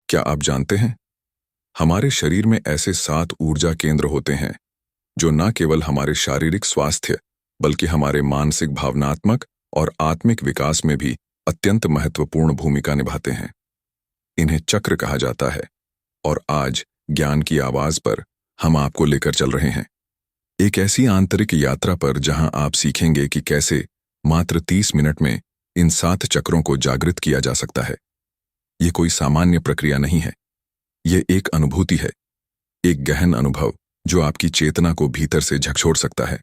क्या आप जानते हैं, हमारे शरीर में ऐसे 7 ऊर्जा केंद्र होते हैं जो न केवल हमारे शारीरिक स्वास्थ्य बल्कि हमारे मानसिक, भावनात्मक और आत्मिक विकास में भी अत्यंत महत्वपूर्ण भूमिका निभाते हैं। इन्हें चक्र कहा जाता है और आज ज्ञान की आवाज पर हम आपको लेकर चल रहे हैं, एक ऐसी आंतरिक यात्रा पर जहां आप सीखेंगे कि कैसे मात्र 30 मिनट में इन 7 चक्रों को जागृत किया जा सकता है। ये कोई सामान्य प्रक्रिया नहीं है, ये एक अनुभूति है, एक गहन अनुभव जो आपकी चेतना को भीतर से झकझोर सकता है।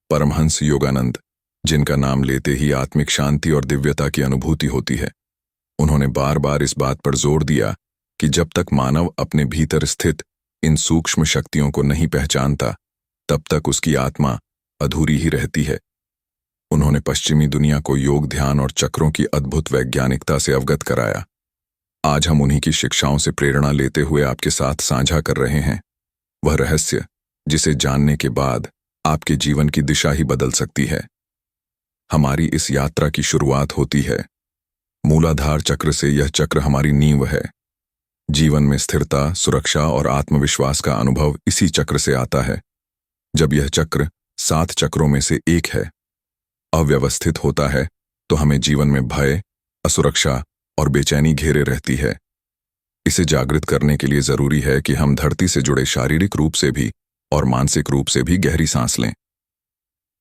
परमहंस योगानंद, जिनका नाम लेते ही आत्मिक शांति और दिव्यता की अनुभूति होती है, उन्होंने बार बार इस बात पर जोर दिया कि जब तक मानव अपने भीतर स्थित इन सूक्ष्म शक्तियों को नहीं पहचानता, तब तक उसकी आत्मा अधूरी ही रहती है। उन्होंने पश्चिमी दुनिया को योग, ध्यान और चक्रों की अद्भुत वैज्ञानिकता से अवगत कराया। आज हम उन्हीं की शिक्षाओं से प्रेरणा लेते हुए आपके साथ साझा कर रहे हैं, वह रहस्य जिसे जानने के बाद आपके जीवन की दिशा ही बदल सकती है। हमारी इस यात्रा की शुरुआत होती है मूलाधार चक्र से। यह चक्र हमारी नींव है। जीवन में स्थिरता, सुरक्षा और आत्मविश्वास का अनुभव इसी चक्र से आता है। जब यह चक्र 7 चक्रों में से एक है, अव्यवस्थित होता है, तो हमें जीवन में भय, असुरक्षा और बेचैनी घेरे रहती है। इसे जागृत करने के लिए जरूरी है कि हम धरती से जुड़े शारीरिक रूप से भी और मानसिक रूप से भी गहरी सांस लें।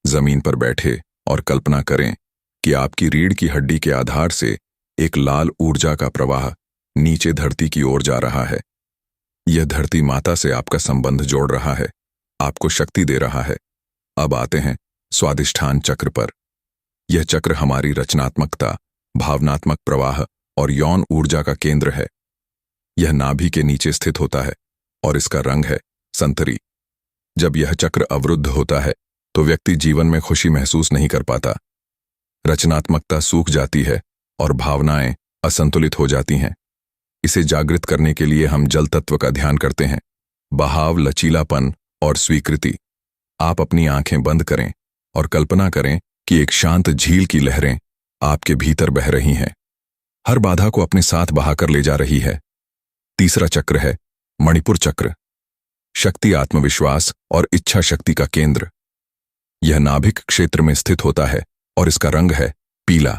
जमीन पर बैठे और कल्पना करें कि आपकी रीढ़ की हड्डी के आधार से एक लाल ऊर्जा का प्रवाह नीचे धरती की ओर जा रहा है। यह धरती माता से आपका संबंध जोड़ रहा है, आपको शक्ति दे रहा है। अब आते हैं स्वादिष्ठान चक्र पर। यह चक्र हमारी रचनात्मकता, भावनात्मक प्रवाह और यौन ऊर्जा का केंद्र है। यह नाभि के नीचे स्थित होता है और इसका रंग है संतरी। जब यह चक्र अवरुद्ध होता है तो व्यक्ति जीवन में खुशी महसूस नहीं कर पाता। रचनात्मकता सूख जाती है और भावनाएं असंतुलित हो जाती हैं। इसे जागृत करने के लिए हम जल तत्व का ध्यान करते हैं, बहाव, लचीलापन और स्वीकृति। आप अपनी आंखें बंद करें और कल्पना करें कि एक शांत झील की लहरें आपके भीतर बह रही हैं, हर बाधा को अपने साथ बहाकर ले जा रही है। तीसरा चक्र है मणिपुर चक्र, शक्ति, आत्मविश्वास और इच्छा शक्ति का केंद्र। यह नाभिक क्षेत्र में स्थित होता है और इसका रंग है पीला।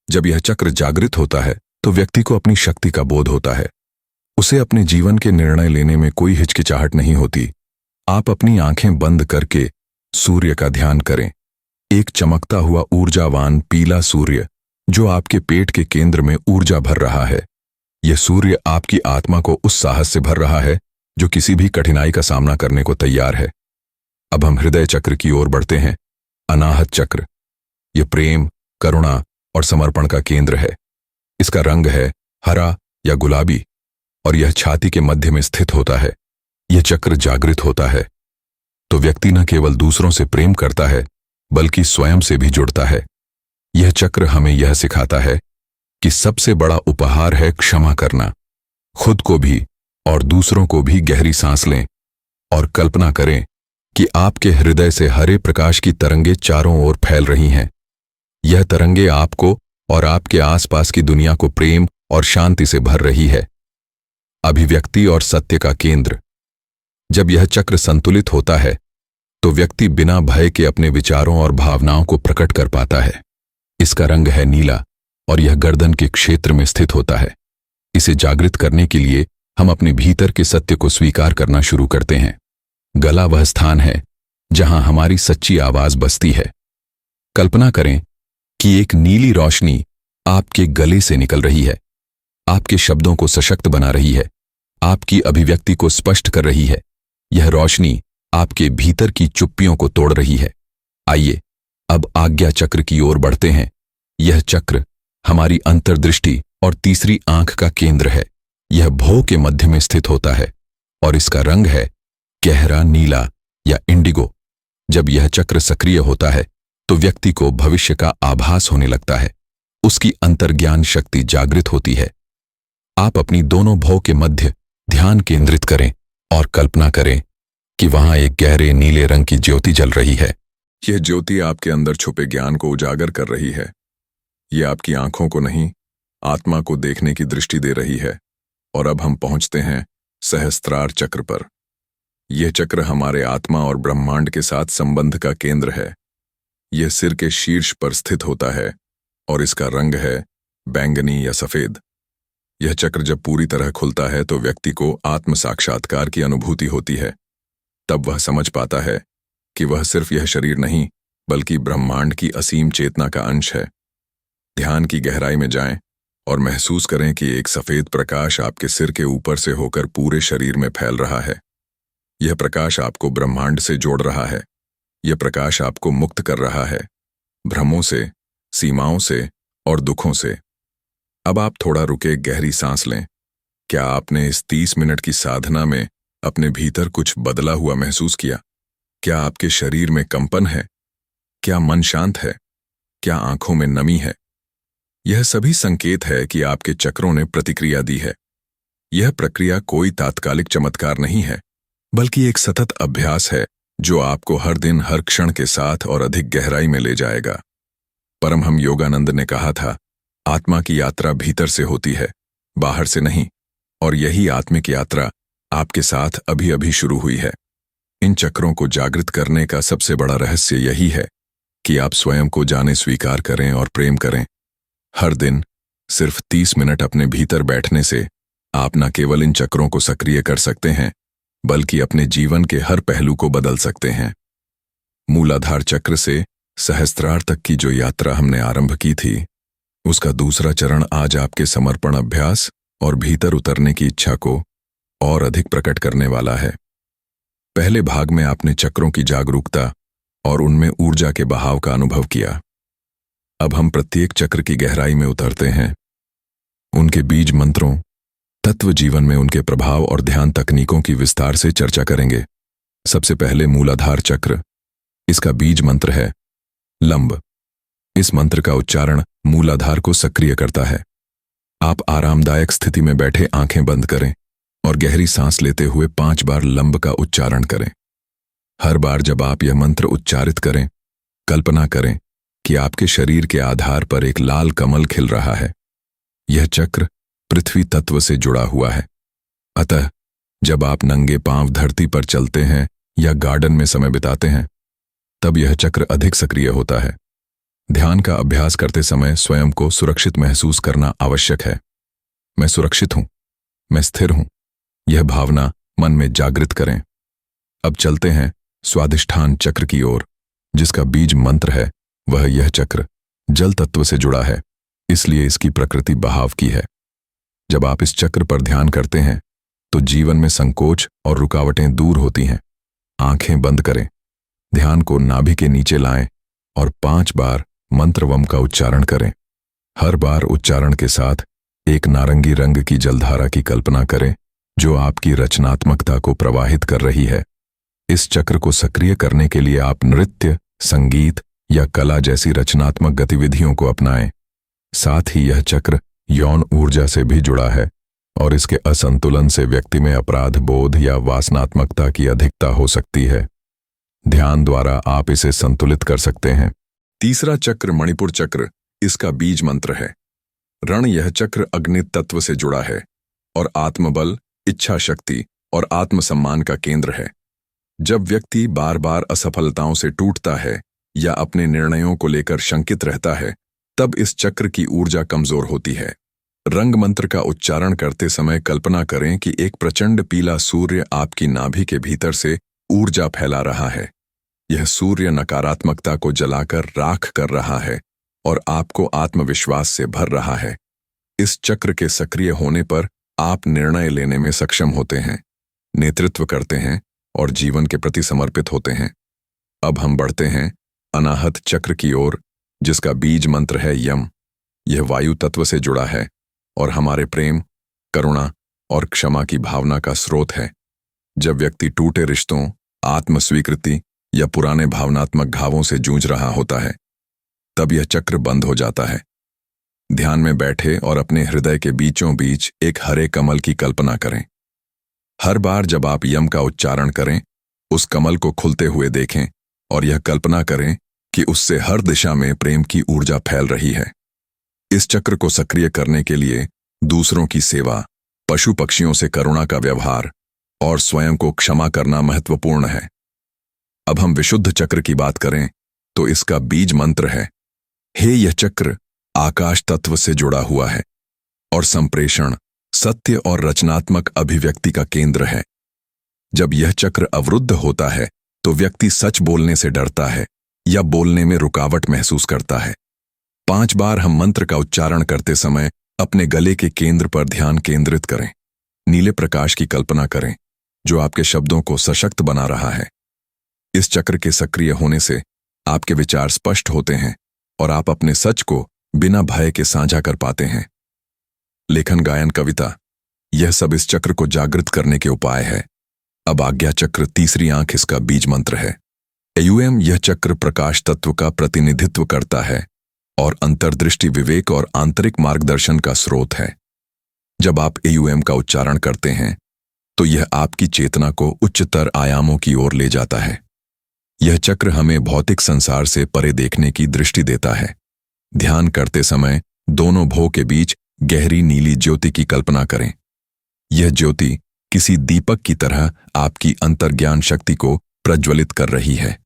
जब यह चक्र जागृत होता है तो व्यक्ति को अपनी शक्ति का बोध होता है। उसे अपने जीवन के निर्णय लेने में कोई हिचकिचाहट नहीं होती। आप अपनी आंखें बंद करके सूर्य का ध्यान करें, एक चमकता हुआ ऊर्जावान पीला सूर्य जो आपके पेट के केंद्र में ऊर्जा भर रहा है। यह सूर्य आपकी आत्मा को उस साहस से भर रहा है जो किसी भी कठिनाई का सामना करने को तैयार है। अब हम हृदय चक्र की ओर बढ़ते हैं। अनाहत चक्र, यह प्रेम, करुणा और समर्पण का केंद्र है। इसका रंग है हरा या गुलाबी और यह छाती के मध्य में स्थित होता है। यह चक्र जागृत होता है तो व्यक्ति न केवल दूसरों से प्रेम करता है बल्कि स्वयं से भी जुड़ता है। यह चक्र हमें यह सिखाता है कि सबसे बड़ा उपहार है क्षमा करना। खुद को भी और दूसरों को भी गहरी सांस लें और कल्पना करें कि आपके हृदय से हरे प्रकाश की तरंगें चारों ओर फैल रही हैं। यह तरंगें आपको और आपके आसपास की दुनिया को प्रेम और शांति से भर रही है। अभिव्यक्ति और सत्य का केंद्र, जब यह चक्र संतुलित होता है तो व्यक्ति बिना भय के अपने विचारों और भावनाओं को प्रकट कर पाता है। इसका रंग है नीला और यह गर्दन के क्षेत्र में स्थित होता है। इसे जागृत करने के लिए हम अपने भीतर के सत्य को स्वीकार करना शुरू करते हैं। गला वह स्थान है जहां हमारी सच्ची आवाज बसती है। कल्पना करें कि एक नीली रोशनी आपके गले से निकल रही है, आपके शब्दों को सशक्त बना रही है, आपकी अभिव्यक्ति को स्पष्ट कर रही है। यह रोशनी आपके भीतर की चुप्पियों को तोड़ रही है। आइए अब आज्ञा चक्र की ओर बढ़ते हैं। यह चक्र हमारी अंतर्दृष्टि और तीसरी आंख का केंद्र है। यह भौं के मध्य में स्थित होता है और इसका रंग है गहरा नीला या इंडिगो। जब यह चक्र सक्रिय होता है तो व्यक्ति को भविष्य का आभास होने लगता है। उसकी अंतर्ज्ञान शक्ति जागृत होती है। आप अपनी दोनों भौं के मध्य ध्यान केंद्रित करें और कल्पना करें कि वहां एक गहरे नीले रंग की ज्योति जल रही है। यह ज्योति आपके अंदर छुपे ज्ञान को उजागर कर रही है। यह आपकी आंखों को नहीं, आत्मा को देखने की दृष्टि दे रही है। और अब हम पहुंचते हैं सहस्त्रार चक्र पर। यह चक्र हमारे आत्मा और ब्रह्मांड के साथ संबंध का केंद्र है। यह सिर के शीर्ष पर स्थित होता है और इसका रंग है बैंगनी या सफेद। यह चक्र जब पूरी तरह खुलता है तो व्यक्ति को आत्म साक्षात्कार की अनुभूति होती है। तब वह समझ पाता है कि वह सिर्फ यह शरीर नहीं बल्कि ब्रह्मांड की असीम चेतना का अंश है। ध्यान की गहराई में जाएं और महसूस करें कि एक सफेद प्रकाश आपके सिर के ऊपर से होकर पूरे शरीर में फैल रहा है। यह प्रकाश आपको ब्रह्मांड से जोड़ रहा है। यह प्रकाश आपको मुक्त कर रहा है, भ्रमों से, सीमाओं से और दुखों से। अब आप थोड़ा रुके, गहरी सांस लें। क्या आपने इस 30 मिनट की साधना में अपने भीतर कुछ बदला हुआ महसूस किया? क्या आपके शरीर में कंपन है? क्या मन शांत है? क्या आंखों में नमी है? यह सभी संकेत है कि आपके चक्रों ने प्रतिक्रिया दी है। यह प्रक्रिया कोई तात्कालिक चमत्कार नहीं है, बल्कि एक सतत अभ्यास है जो आपको हर दिन, हर क्षण के साथ और अधिक गहराई में ले जाएगा। परमहंस योगानंद ने कहा था, आत्मा की यात्रा भीतर से होती है, बाहर से नहीं। और यही आत्मिक यात्रा आपके साथ अभी अभी शुरू हुई है। इन चक्रों को जागृत करने का सबसे बड़ा रहस्य यही है कि आप स्वयं को जाने, स्वीकार करें और प्रेम करें। हर दिन सिर्फ 30 मिनट अपने भीतर बैठने से आप न केवल इन चक्रों को सक्रिय कर सकते हैं बल्कि अपने जीवन के हर पहलू को बदल सकते हैं। मूलाधार चक्र से सहस्त्रार तक की जो यात्रा हमने आरंभ की थी, उसका दूसरा चरण आज आपके समर्पण अभ्यास और भीतर उतरने की इच्छा को और अधिक प्रकट करने वाला है। पहले भाग में आपने चक्रों की जागरूकता और उनमें ऊर्जा के बहाव का अनुभव किया। अब हम प्रत्येक चक्र की गहराई में उतरते हैं, उनके बीज मंत्रों, तत्व जीवन में उनके प्रभाव और ध्यान तकनीकों की विस्तार से चर्चा करेंगे। सबसे पहले मूलाधार चक्र। इसका बीज मंत्र है लंब। इस मंत्र का उच्चारण मूलाधार को सक्रिय करता है। आप आरामदायक स्थिति में बैठे आंखें बंद करें और गहरी सांस लेते हुए 5 बार लंब का उच्चारण करें। हर बार जब आप यह मंत्र उच्चारित करें, कल्पना करें कि आपके शरीर के आधार पर एक लाल कमल खिल रहा है। यह चक्र पृथ्वी तत्व से जुड़ा हुआ है। अतः जब आप नंगे पांव धरती पर चलते हैं या गार्डन में समय बिताते हैं, तब यह चक्र अधिक सक्रिय होता है। ध्यान का अभ्यास करते समय स्वयं को सुरक्षित महसूस करना आवश्यक है। मैं सुरक्षित हूं, मैं स्थिर हूं। यह भावना मन में जागृत करें। अब चलते हैं स्वाधिष्ठान चक्र की ओर, जिसका बीज मंत्र है वह यह चक्र जल तत्व से जुड़ा है, इसलिए इसकी प्रकृति बहाव की है। जब आप इस चक्र पर ध्यान करते हैं तो जीवन में संकोच और रुकावटें दूर होती हैं। आंखें बंद करें, ध्यान को नाभि के नीचे लाएं और 5 बार मंत्र वम का उच्चारण करें। हर बार उच्चारण के साथ एक नारंगी रंग की जलधारा की कल्पना करें जो आपकी रचनात्मकता को प्रवाहित कर रही है। इस चक्र को सक्रिय करने के लिए आप नृत्य, संगीत या कला जैसी रचनात्मक गतिविधियों को अपनाएं। साथ ही यह चक्र यौन ऊर्जा से भी जुड़ा है और इसके असंतुलन से व्यक्ति में अपराध बोध या वासनात्मकता की अधिकता हो सकती है। ध्यान द्वारा आप इसे संतुलित कर सकते हैं। तीसरा चक्र मणिपुर चक्र। इसका बीज मंत्र है रण। यह चक्र अग्नि तत्व से जुड़ा है और आत्मबल, इच्छा शक्ति और आत्मसम्मान का केंद्र है। जब व्यक्ति बार बार असफलताओं से टूटता है या अपने निर्णयों को लेकर शंकित रहता है, तब इस चक्र की ऊर्जा कमजोर होती है। रंग मंत्र का उच्चारण करते समय कल्पना करें कि एक प्रचंड पीला सूर्य आपकी नाभि के भीतर से ऊर्जा फैला रहा है। यह सूर्य नकारात्मकता को जलाकर राख कर रहा है और आपको आत्मविश्वास से भर रहा है। इस चक्र के सक्रिय होने पर आप निर्णय लेने में सक्षम होते हैं, नेतृत्व करते हैं और जीवन के प्रति समर्पित होते हैं। अब हम बढ़ते हैं अनाहत चक्र की ओर, जिसका बीज मंत्र है यम। यह वायु तत्व से जुड़ा है और हमारे प्रेम, करुणा और क्षमा की भावना का स्रोत है। जब व्यक्ति टूटे रिश्तों, आत्मस्वीकृति या पुराने भावनात्मक घावों से जूझ रहा होता है, तब यह चक्र बंद हो जाता है। ध्यान में बैठे और अपने हृदय के बीचों बीच एक हरे कमल की कल्पना करें। हर बार जब आप यम का उच्चारण करें, उस कमल को खुलते हुए देखें और यह कल्पना करें कि उससे हर दिशा में प्रेम की ऊर्जा फैल रही है। इस चक्र को सक्रिय करने के लिए दूसरों की सेवा, पशु पक्षियों से करुणा का व्यवहार और स्वयं को क्षमा करना महत्वपूर्ण है। अब हम विशुद्ध चक्र की बात करें तो इसका बीज मंत्र है, हे यह चक्र आकाश तत्व से जुड़ा हुआ है और संप्रेषण, सत्य और रचनात्मक अभिव्यक्ति का केंद्र है। जब यह चक्र अवरुद्ध होता है तो व्यक्ति सच बोलने से डरता है या बोलने में रुकावट महसूस करता है। 5 बार हम मंत्र का उच्चारण करते समय अपने गले के केंद्र पर ध्यान केंद्रित करें। नीले प्रकाश की कल्पना करें जो आपके शब्दों को सशक्त बना रहा है। इस चक्र के सक्रिय होने से आपके विचार स्पष्ट होते हैं और आप अपने सच को बिना भय के साझा कर पाते हैं। लेखन, गायन, कविता, यह सब इस चक्र को जागृत करने के उपाय है। अब आज्ञा चक्र, तीसरी आंख, इसका बीज मंत्र है। एयूएम, यह चक्र प्रकाश तत्व का प्रतिनिधित्व करता है और अंतर्दृष्टि, विवेक और आंतरिक मार्गदर्शन का स्रोत है। जब आप एयूएम का उच्चारण करते हैं तो यह आपकी चेतना को उच्चतर आयामों की ओर ले जाता है। यह चक्र हमें भौतिक संसार से परे देखने की दृष्टि देता है। ध्यान करते समय दोनों भौं के बीच गहरी नीली ज्योति की कल्पना करें। यह ज्योति किसी दीपक की तरह आपकी अंतर्ज्ञान शक्ति को प्रज्वलित कर रही है।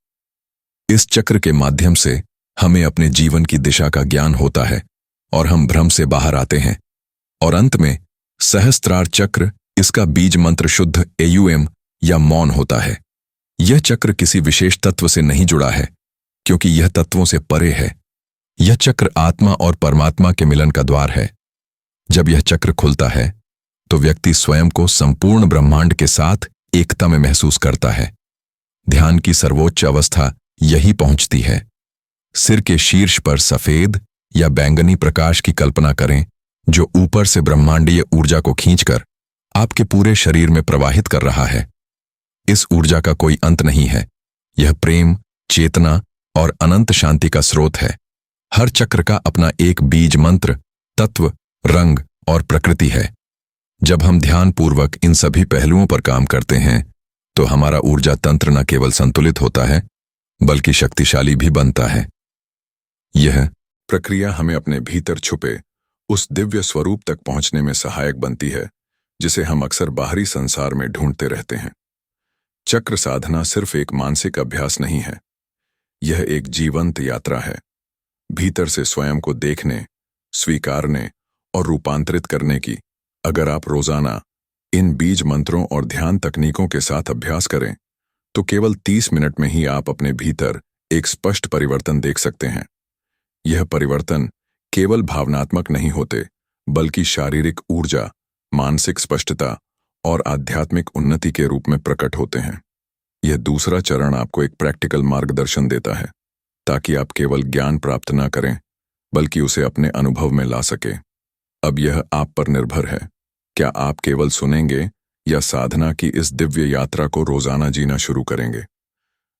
इस चक्र के माध्यम से हमें अपने जीवन की दिशा का ज्ञान होता है और हम भ्रम से बाहर आते हैं। और अंत में सहस्त्रार चक्र, इसका बीज मंत्र शुद्ध एयूएम या मौन होता है। यह चक्र किसी विशेष तत्व से नहीं जुड़ा है क्योंकि यह तत्वों से परे है। यह चक्र आत्मा और परमात्मा के मिलन का द्वार है। जब यह चक्र खुलता है तो व्यक्ति स्वयं को संपूर्ण ब्रह्मांड के साथ एकता में महसूस करता है। ध्यान की सर्वोच्च अवस्था यही पहुंचती है। सिर के शीर्ष पर सफेद या बैंगनी प्रकाश की कल्पना करें जो ऊपर से ब्रह्मांडीय ऊर्जा को खींचकर आपके पूरे शरीर में प्रवाहित कर रहा है। इस ऊर्जा का कोई अंत नहीं है। यह प्रेम, चेतना और अनंत शांति का स्रोत है। हर चक्र का अपना एक बीज मंत्र, तत्व, रंग और प्रकृति है। जब हम ध्यानपूर्वक इन सभी पहलुओं पर काम करते हैं तो हमारा ऊर्जा तंत्र न केवल संतुलित होता है बल्कि शक्तिशाली भी बनता है। यह प्रक्रिया हमें अपने भीतर छुपे उस दिव्य स्वरूप तक पहुंचने में सहायक बनती है जिसे हम अक्सर बाहरी संसार में ढूंढते रहते हैं। चक्र साधना सिर्फ एक मानसिक अभ्यास नहीं है, यह एक जीवंत यात्रा है। भीतर से स्वयं को देखने, स्वीकारने और रूपांतरित करने की। अगर आप रोजाना इन बीज मंत्रों और ध्यान तकनीकों के साथ अभ्यास करें तो केवल 30 मिनट में ही आप अपने भीतर एक स्पष्ट परिवर्तन देख सकते हैं। यह परिवर्तन केवल भावनात्मक नहीं होते बल्कि शारीरिक ऊर्जा, मानसिक स्पष्टता और आध्यात्मिक उन्नति के रूप में प्रकट होते हैं। यह दूसरा चरण आपको एक प्रैक्टिकल मार्गदर्शन देता है ताकि आप केवल ज्ञान प्राप्त न करें बल्कि उसे अपने अनुभव में ला सके। अब यह आप पर निर्भर है, क्या आप केवल सुनेंगे या साधना की इस दिव्य यात्रा को रोजाना जीना शुरू करेंगे।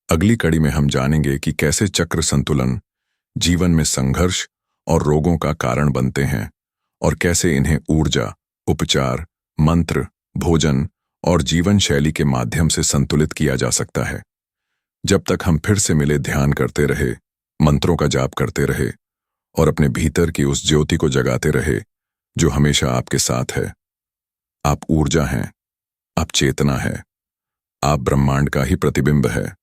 अगली कड़ी में हम जानेंगे कि कैसे चक्र संतुलन जीवन में संघर्ष और रोगों का कारण बनते हैं और कैसे इन्हें ऊर्जा, उपचार, मंत्र, भोजन और जीवन शैली के माध्यम से संतुलित किया जा सकता है। जब तक हम फिर से मिले, ध्यान करते रहे, मंत्रों का जाप करते रहे और अपने भीतर की उस ज्योति को जगाते रहे जो हमेशा आपके साथ है। आप ऊर्जा हैं, आप चेतना है, आप ब्रह्मांड का ही प्रतिबिंब है।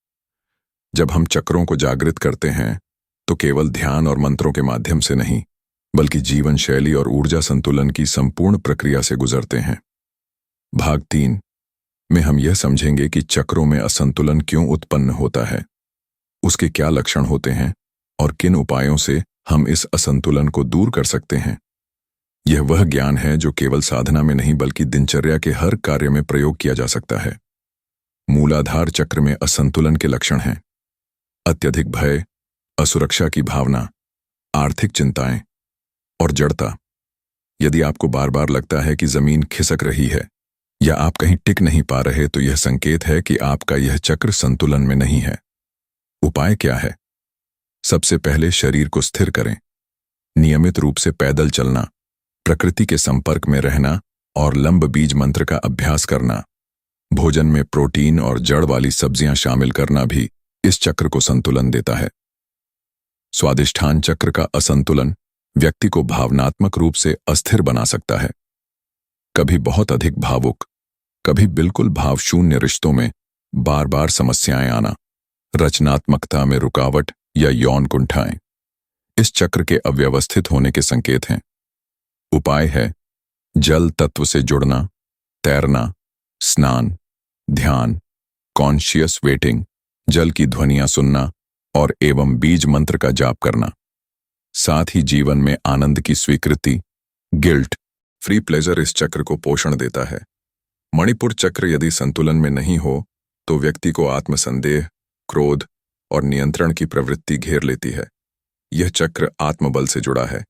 जब हम चक्रों को जागृत करते हैं तो केवल ध्यान और मंत्रों के माध्यम से नहीं बल्कि जीवन शैली और ऊर्जा संतुलन की संपूर्ण प्रक्रिया से गुजरते हैं। भाग 3 में हम यह समझेंगे कि चक्रों में असंतुलन क्यों उत्पन्न होता है, उसके क्या लक्षण होते हैं और किन उपायों से हम इस असंतुलन को दूर कर सकते हैं। यह वह ज्ञान है जो केवल साधना में नहीं बल्कि दिनचर्या के हर कार्य में प्रयोग किया जा सकता है। मूलाधार चक्र में असंतुलन के लक्षण हैं: अत्यधिक भय, असुरक्षा की भावना, आर्थिक चिंताएं और जड़ता। यदि आपको बार बार लगता है कि जमीन खिसक रही है या आप कहीं टिक नहीं पा रहे तो यह संकेत है कि आपका यह चक्र संतुलन में नहीं है। उपाय क्या है? सबसे पहले शरीर को स्थिर करें। नियमित रूप से पैदल चलना, प्रकृति के संपर्क में रहना और लंब बीज मंत्र का अभ्यास करना। भोजन में प्रोटीन और जड़ वाली सब्जियां शामिल करना भी इस चक्र को संतुलन देता है। स्वादिष्ठान चक्र का असंतुलन व्यक्ति को भावनात्मक रूप से अस्थिर बना सकता है। कभी बहुत अधिक भावुक, कभी बिल्कुल भावशून्य रिश्तों में बार बार समस्याएं आना, रचनात्मकता में रुकावट या यौन कुंठाएं इस चक्र के अव्यवस्थित होने के संकेत हैं। उपाय है जल तत्व से जुड़ना, तैरना, स्नान, ध्यान, कॉन्शियस वेटिंग, जल की ध्वनियां सुनना और एवं बीज मंत्र का जाप करना। साथ ही जीवन में आनंद की स्वीकृति, गिल्ट फ्री प्लेजर इस चक्र को पोषण देता है। मणिपुर चक्र यदि संतुलन में नहीं हो तो व्यक्ति को आत्मसंदेह, क्रोध और नियंत्रण की प्रवृत्ति घेर लेती है। यह चक्र आत्मबल से जुड़ा है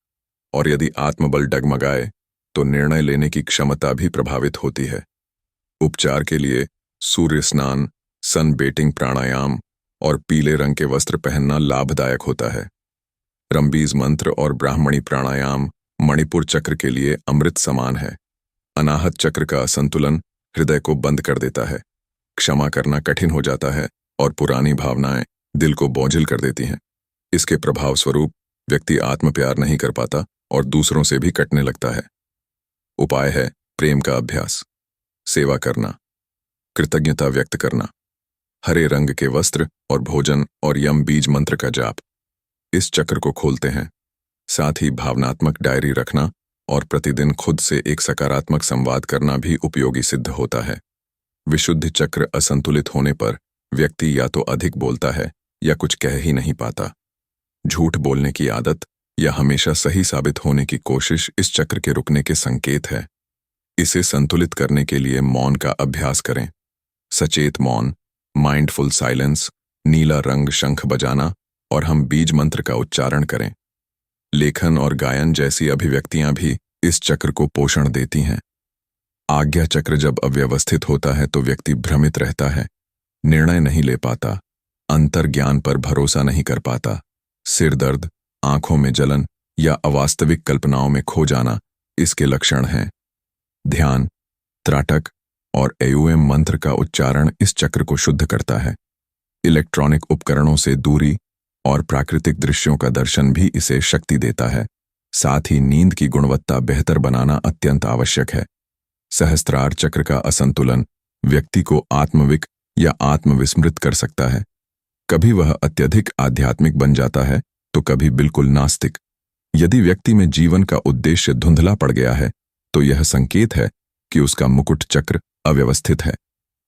और यदि आत्मबल डगमगाए तो निर्णय लेने की क्षमता भी प्रभावित होती है। उपचार के लिए सूर्य स्नान, सन बेटिंग प्राणायाम और पीले रंग के वस्त्र पहनना लाभदायक होता है। रंबीज मंत्र और ब्राह्मणी प्राणायाम मणिपुर चक्र के लिए अमृत समान है। अनाहत चक्र का असंतुलन हृदय को बंद कर देता है, क्षमा करना कठिन हो जाता है और पुरानी भावनाएं दिल को बोझिल कर देती हैं। इसके प्रभाव स्वरूप व्यक्ति आत्मप्यार नहीं कर पाता और दूसरों से भी कटने लगता है। उपाय है प्रेम का अभ्यास, सेवा करना, कृतज्ञता व्यक्त करना, हरे रंग के वस्त्र और भोजन और यम बीज मंत्र का जाप इस चक्र को खोलते हैं। साथ ही भावनात्मक डायरी रखना और प्रतिदिन खुद से एक सकारात्मक संवाद करना भी उपयोगी सिद्ध होता है। विशुद्ध चक्र असंतुलित होने पर व्यक्ति या तो अधिक बोलता है या कुछ कह ही नहीं पाता। झूठ बोलने की आदत या हमेशा सही साबित होने की कोशिश इस चक्र के रुकने के संकेत है। इसे संतुलित करने के लिए मौन का अभ्यास करें। सचेत मौन, माइंडफुल साइलेंस, नीला रंग शंख बजाना और हम बीज मंत्र का उच्चारण करें। लेखन और गायन जैसी अभिव्यक्तियां भी इस चक्र को पोषण देती हैं। आज्ञा चक्र जब अव्यवस्थित होता है तो व्यक्ति भ्रमित रहता है, निर्णय नहीं ले पाता, अंतर्ज्ञान पर भरोसा नहीं कर पाता। सिर दर्द, आंखों में जलन या अवास्तविक कल्पनाओं में खो जाना इसके लक्षण हैं। ध्यान, त्राटक और एयूएम मंत्र का उच्चारण इस चक्र को शुद्ध करता है। इलेक्ट्रॉनिक उपकरणों से दूरी और प्राकृतिक दृश्यों का दर्शन भी इसे शक्ति देता है। साथ ही नींद की गुणवत्ता बेहतर बनाना अत्यंत आवश्यक है। सहस्त्रार चक्र का असंतुलन व्यक्ति को आत्मविक या आत्मविस्मृत कर सकता है। कभी वह अत्यधिक आध्यात्मिक बन जाता है तो कभी बिल्कुल नास्तिक। यदि व्यक्ति में जीवन का उद्देश्य धुंधला पड़ गया है तो यह संकेत है कि उसका मुकुट चक्र अव्यवस्थित है।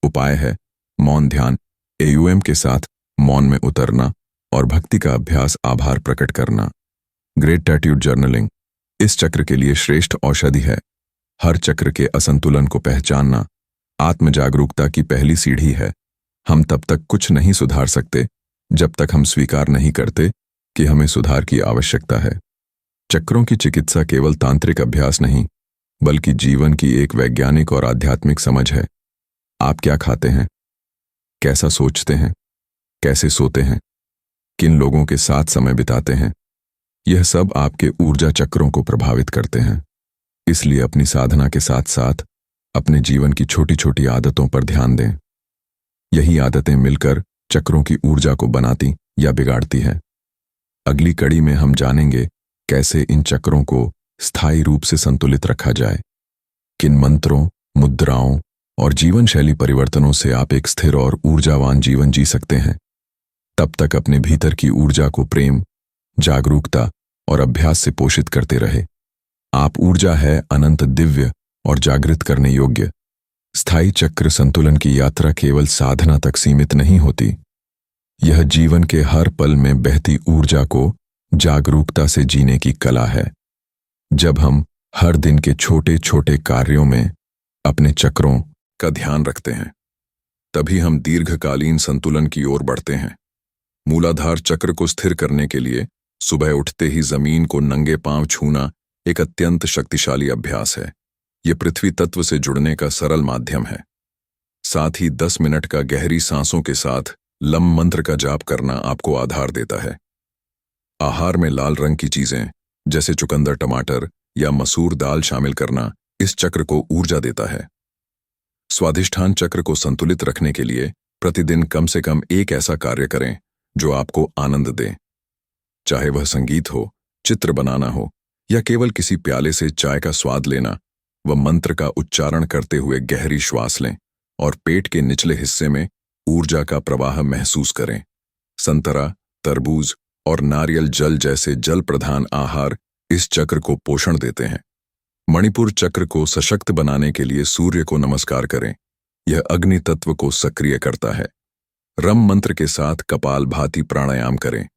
उपाय है मौन ध्यान, एयूएम के साथ मौन में उतरना और भक्ति का अभ्यास, आभार प्रकट करना। ग्रेटिट्यूड जर्नलिंग इस चक्र के लिए श्रेष्ठ औषधि है। हर चक्र के असंतुलन को पहचानना आत्म जागरूकता की पहली सीढ़ी है। हम तब तक कुछ नहीं सुधार सकते जब तक हम स्वीकार नहीं करते कि हमें सुधार की आवश्यकता है। चक्रों की चिकित्सा केवल तांत्रिक अभ्यास नहीं बल्कि जीवन की एक वैज्ञानिक और आध्यात्मिक समझ है। आप क्या खाते हैं, कैसा सोचते हैं, कैसे सोते हैं, किन लोगों के साथ समय बिताते हैं, यह सब आपके ऊर्जा चक्रों को प्रभावित करते हैं। इसलिए अपनी साधना के साथ साथ अपने जीवन की छोटी छोटी आदतों पर ध्यान दें। यही आदतें मिलकर चक्रों की ऊर्जा को बनाती या बिगाड़ती हैं। अगली कड़ी में हम जानेंगे कैसे इन चक्रों को स्थायी रूप से संतुलित रखा जाए। किन मंत्रों, मुद्राओं और जीवन शैली परिवर्तनों से आप एक स्थिर और ऊर्जावान जीवन जी सकते हैं। तब तक अपने भीतर की ऊर्जा को प्रेम, जागरूकता और अभ्यास से पोषित करते रहे। आप ऊर्जा है, अनंत, दिव्य और जागृत करने योग्य। स्थायी चक्र संतुलन की यात्रा केवल साधना तक सीमित नहीं होती। यह जीवन के हर पल में बहती ऊर्जा को जागरूकता से जीने की कला है। जब हम हर दिन के छोटे छोटे कार्यों में अपने चक्रों का ध्यान रखते हैं तभी हम दीर्घकालीन संतुलन की ओर बढ़ते हैं। मूलाधार चक्र को स्थिर करने के लिए सुबह उठते ही जमीन को नंगे पांव छूना एक अत्यंत शक्तिशाली अभ्यास है। यह पृथ्वी तत्व से जुड़ने का सरल माध्यम है। साथ ही 10 मिनट का गहरी सांसों के साथ लम मंत्र का जाप करना आपको आधार देता है। आहार में लाल रंग की चीजें जैसे चुकंदर, टमाटर या मसूर दाल शामिल करना इस चक्र को ऊर्जा देता है। स्वादिष्ठान चक्र को संतुलित रखने के लिए प्रतिदिन कम से कम एक ऐसा कार्य करें जो आपको आनंद दे। चाहे वह संगीत हो, चित्र बनाना हो या केवल किसी प्याले से चाय का स्वाद लेना, व मंत्र का उच्चारण करते हुए गहरी श्वास लें और पेट के निचले हिस्से में ऊर्जा का प्रवाह महसूस करें। संतरा, तरबूज और नारियल जल जैसे जल प्रधान आहार इस चक्र को पोषण देते हैं। मणिपुर चक्र को सशक्त बनाने के लिए सूर्य को नमस्कार करें। यह अग्नि तत्व को सक्रिय करता है। रम मंत्र के साथ कपालभाति प्राणायाम करें।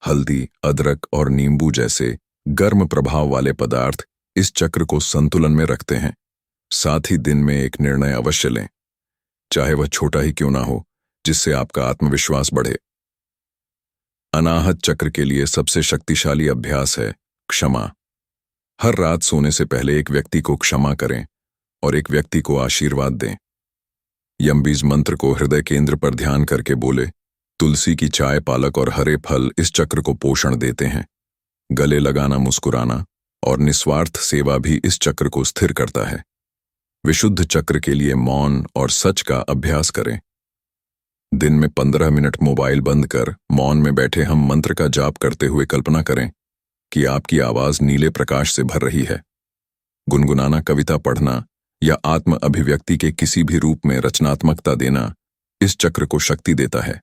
हल्दी, अदरक और नींबू जैसे गर्म प्रभाव वाले पदार्थ इस चक्र को संतुलन में रखते हैं। साथ ही दिन में एक निर्णय अवश्य लें, चाहे वह छोटा ही क्यों ना हो, जिससे आपका आत्मविश्वास बढ़े। अनाहत चक्र के लिए सबसे शक्तिशाली अभ्यास है क्षमा। हर रात सोने से पहले एक व्यक्ति को क्षमा करें और एक व्यक्ति को आशीर्वाद दें। यमबीज मंत्र को हृदय केंद्र पर ध्यान करके बोले। तुलसी की चाय, पालक और हरे फल इस चक्र को पोषण देते हैं। गले लगाना, मुस्कुराना और निस्वार्थ सेवा भी इस चक्र को स्थिर करता है। विशुद्ध चक्र के लिए मौन और सच का अभ्यास करें। दिन में 15 मिनट मोबाइल बंद कर मौन में बैठे हम मंत्र का जाप करते हुए कल्पना करें कि आपकी आवाज नीले प्रकाश से भर रही है। गुनगुनाना, कविता पढ़ना या आत्म अभिव्यक्ति के किसी भी रूप में रचनात्मकता देना इस चक्र को शक्ति देता है।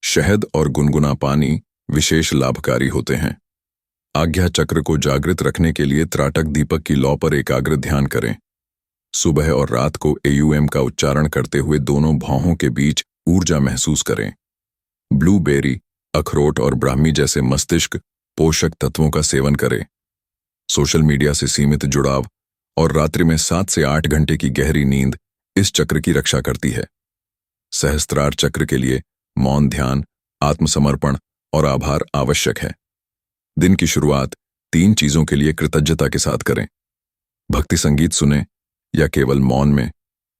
शहद और गुनगुना पानी विशेष लाभकारी होते हैं। आज्ञा चक्र को जागृत रखने के लिए त्राटक दीपक की लौ पर एकाग्र ध्यान करें। सुबह और रात को AUM का उच्चारण करते हुए दोनों भौहों के बीच ऊर्जा महसूस करें। ब्लूबेरी, अखरोट और ब्राह्मी जैसे मस्तिष्क पोषक तत्वों का सेवन करें। सोशल मीडिया से सीमित जुड़ाव और रात्रि में 7 से 8 घंटे की गहरी नींद इस चक्र की रक्षा करती है। सहस्त्रार चक्र के लिए मौन ध्यान, आत्मसमर्पण और आभार आवश्यक है। दिन की शुरुआत 3 चीजों के लिए कृतज्ञता के साथ करें। भक्ति संगीत सुनें या केवल मौन में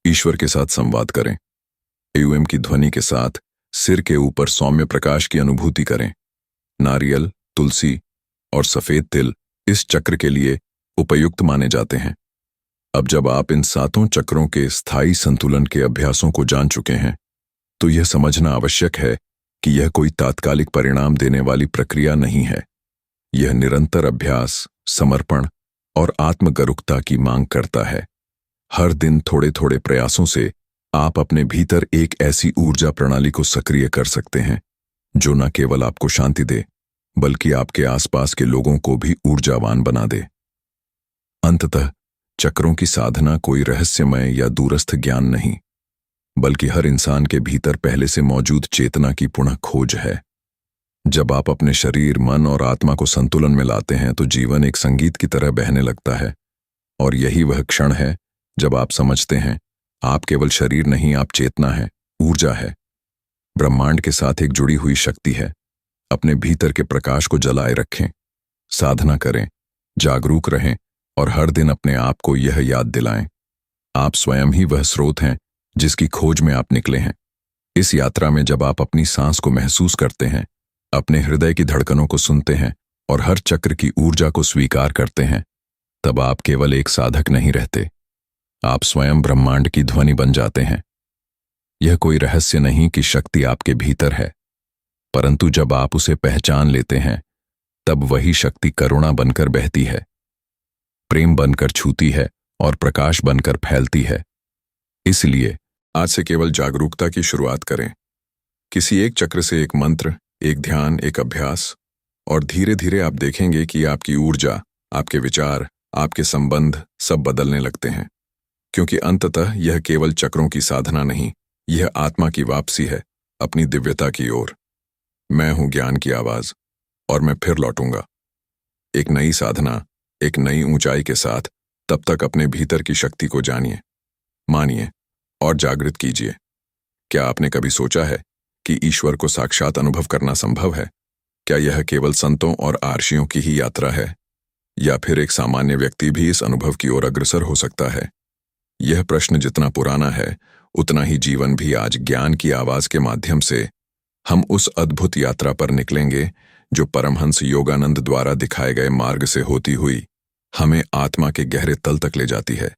ईश्वर के साथ संवाद करें। AUM की ध्वनि के साथ सिर के ऊपर सौम्य प्रकाश की अनुभूति करें। नारियल, तुलसी और सफेद तिल इस चक्र के लिए उपयुक्त माने जाते हैं। अब जब आप इन 7 चक्रों के स्थायी संतुलन के अभ्यासों को जान चुके हैं, तो यह समझना आवश्यक है कि यह कोई तात्कालिक परिणाम देने वाली प्रक्रिया नहीं है। यह निरंतर अभ्यास, समर्पण और आत्मगरुकता की मांग करता है। हर दिन थोड़े थोड़े प्रयासों से आप अपने भीतर एक ऐसी ऊर्जा प्रणाली को सक्रिय कर सकते हैं जो न केवल आपको शांति दे, बल्कि आपके आसपास के लोगों को भी ऊर्जावान बना दे। अंततः चक्रों की साधना कोई रहस्यमय या दूरस्थ ज्ञान नहीं, बल्कि हर इंसान के भीतर पहले से मौजूद चेतना की पुनः खोज है। जब आप अपने शरीर, मन और आत्मा को संतुलन में लाते हैं तो जीवन एक संगीत की तरह बहने लगता है। और यही वह क्षण है जब आप समझते हैं आप केवल शरीर नहीं, आप चेतना है, ऊर्जा है, ब्रह्मांड के साथ एक जुड़ी हुई शक्ति है। अपने भीतर के प्रकाश को जलाए रखें, साधना करें, जागरूक रहें और हर दिन अपने आप को यह याद दिलाएं, आप स्वयं ही वह स्रोत हैं जिसकी खोज में आप निकले हैं। इस यात्रा में जब आप अपनी सांस को महसूस करते हैं, अपने हृदय की धड़कनों को सुनते हैं और हर चक्र की ऊर्जा को स्वीकार करते हैं, तब आप केवल एक साधक नहीं रहते, आप स्वयं ब्रह्मांड की ध्वनि बन जाते हैं। यह कोई रहस्य नहीं कि शक्ति आपके भीतर है, परंतु जब आप उसे पहचान लेते हैं, तब वही शक्ति करुणा बनकर बहती है, प्रेम बनकर छूती है और प्रकाश बनकर फैलती है। इसलिए आज से केवल जागरूकता की शुरुआत करें। किसी एक चक्र से एक मंत्र, एक ध्यान, एक अभ्यास, और धीरे धीरे आप देखेंगे कि आपकी ऊर्जा, आपके विचार, आपके संबंध सब बदलने लगते हैं। क्योंकि अंततः यह केवल चक्रों की साधना नहीं, यह आत्मा की वापसी है अपनी दिव्यता की ओर। मैं हूं ज्ञान की आवाज और मैं फिर लौटूंगा एक नई साधना, एक नई ऊंचाई के साथ। तब तक अपने भीतर की शक्ति को जानिए, मानिए और जागृत कीजिए। क्या आपने कभी सोचा है कि ईश्वर को साक्षात अनुभव करना संभव है? क्या यह केवल संतों और आर्षियों की ही यात्रा है, या फिर एक सामान्य व्यक्ति भी इस अनुभव की ओर अग्रसर हो सकता है? यह प्रश्न जितना पुराना है, उतना ही जीवन भी। आज ज्ञान की आवाज के माध्यम से हम उस अद्भुत यात्रा पर निकलेंगे जो परमहंस योगानंद द्वारा दिखाए गए मार्ग से होती हुई हमें आत्मा के गहरे तल तक ले जाती है,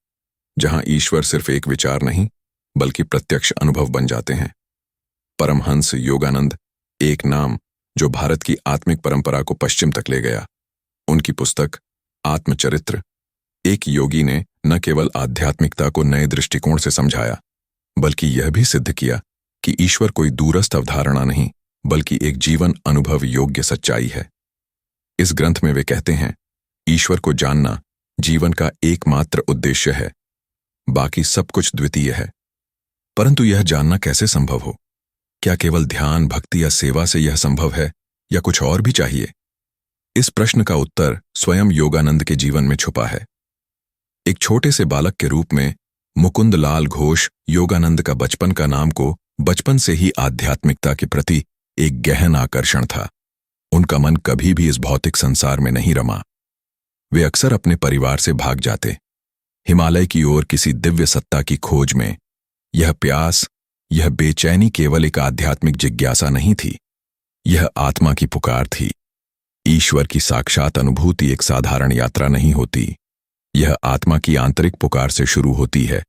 जहां ईश्वर सिर्फ एक विचार नहीं, बल्कि प्रत्यक्ष अनुभव बन जाते हैं। परमहंस योगानंद, एक नाम जो भारत की आत्मिक परंपरा को पश्चिम तक ले गया। उनकी पुस्तक आत्मचरित्र एक योगी ने न केवल आध्यात्मिकता को नए दृष्टिकोण से समझाया, बल्कि यह भी सिद्ध किया कि ईश्वर कोई दूरस्थ अवधारणा नहीं, बल्कि एक जीवन अनुभव योग्य सच्चाई है। इस ग्रंथ में वे कहते हैं, ईश्वर को जानना जीवन का एकमात्र उद्देश्य है, बाकी सब कुछ द्वितीय है। परंतु यह जानना कैसे संभव हो? क्या केवल ध्यान, भक्ति या सेवा से यह संभव है, या कुछ और भी चाहिए? इस प्रश्न का उत्तर स्वयं योगानंद के जीवन में छुपा है। एक छोटे से बालक के रूप में मुकुंद लाल घोष योगानंद का बचपन का नाम को बचपन से ही आध्यात्मिकता के प्रति एक गहन आकर्षण था। उनका मन कभी भी इस भौतिक संसार में नहीं रमा। वे अक्सर अपने परिवार से भाग जाते, हिमालय की ओर किसी दिव्य सत्ता की खोज में। यह प्यास, यह बेचैनी केवल एक आध्यात्मिक जिज्ञासा नहीं थी, यह आत्मा की पुकार थी। ईश्वर की साक्षात अनुभूति एक साधारण यात्रा नहीं होती, यह आत्मा की आंतरिक पुकार से शुरू होती है।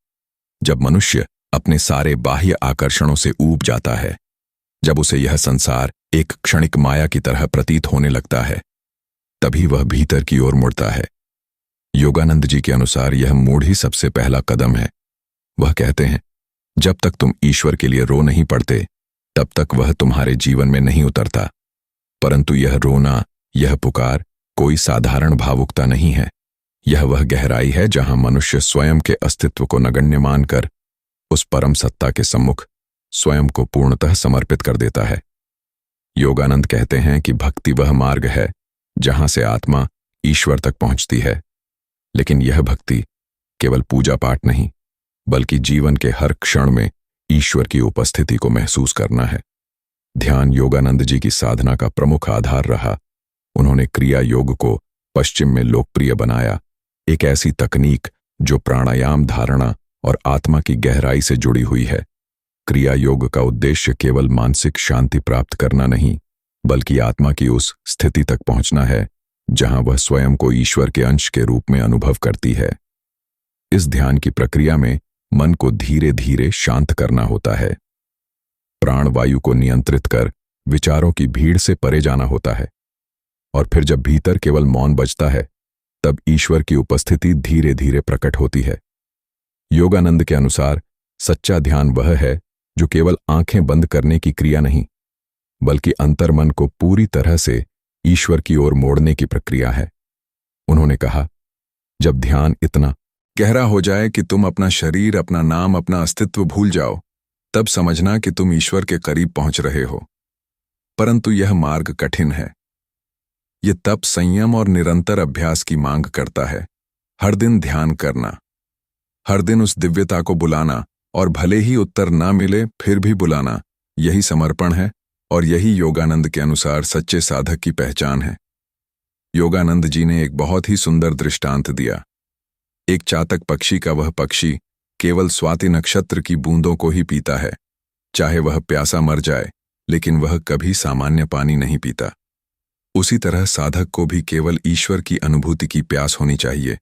जब मनुष्य अपने सारे बाह्य आकर्षणों से ऊब जाता है, जब उसे यह संसार एक क्षणिक माया की तरह प्रतीत होने लगता है, तभी वह भीतर की ओर मुड़ता है। योगानंद जी के अनुसार यह मूढ़ ही सबसे पहला कदम है। वह कहते हैं, जब तक तुम ईश्वर के लिए रो नहीं पड़ते, तब तक वह तुम्हारे जीवन में नहीं उतरता। परंतु यह रोना, यह पुकार कोई साधारण भावुकता नहीं है। यह वह गहराई है जहां मनुष्य स्वयं के अस्तित्व को नगण्य मानकर उस परम सत्ता के सम्मुख स्वयं को पूर्णतः समर्पित कर देता है। योगानंद कहते हैं कि भक्ति वह मार्ग है जहां से आत्मा ईश्वर तक पहुंचती है। लेकिन यह भक्ति केवल पूजा पाठ नहीं, बल्कि जीवन के हर क्षण में ईश्वर की उपस्थिति को महसूस करना है। ध्यान योगानंद जी की साधना का प्रमुख आधार रहा। उन्होंने क्रिया योग को पश्चिम में लोकप्रिय बनाया, एक ऐसी तकनीक जो प्राणायाम, धारणा और आत्मा की गहराई से जुड़ी हुई है। क्रिया योग का उद्देश्य केवल मानसिक शांति प्राप्त करना नहीं, बल्कि आत्मा की उस स्थिति तक पहुंचना है जहां वह स्वयं को ईश्वर के अंश के रूप में अनुभव करती है। इस ध्यान की प्रक्रिया में मन को धीरे धीरे शांत करना होता है। प्राण वायु को नियंत्रित कर विचारों की भीड़ से परे जाना होता है। और फिर जब भीतर केवल मौन बचता है, तब ईश्वर की उपस्थिति धीरे धीरे प्रकट होती है। योगानंद के अनुसार सच्चा ध्यान वह है जो केवल आंखें बंद करने की क्रिया नहीं, बल्कि अंतर्मन को पूरी तरह से ईश्वर की ओर मोड़ने की प्रक्रिया है। उन्होंने कहा, जब ध्यान इतना गहरा हो जाए कि तुम अपना शरीर, अपना नाम, अपना अस्तित्व भूल जाओ, तब समझना कि तुम ईश्वर के करीब पहुंच रहे हो। परंतु यह मार्ग कठिन है। यह तप, संयम और निरंतर अभ्यास की मांग करता है। हर दिन ध्यान करना, हर दिन उस दिव्यता को बुलाना, और भले ही उत्तर ना मिले फिर भी बुलाना, यही समर्पण है और यही योगानंद के अनुसार सच्चे साधक की पहचान है। योगानंद जी ने एक बहुत ही सुंदर दृष्टांत दिया। एक चातक पक्षी का वह पक्षी केवल स्वाति नक्षत्र की बूंदों को ही पीता है, चाहे वह प्यासा मर जाए, लेकिन वह कभी सामान्य पानी नहीं पीता। उसी तरह साधक को भी केवल ईश्वर की अनुभूति की प्यास होनी चाहिए,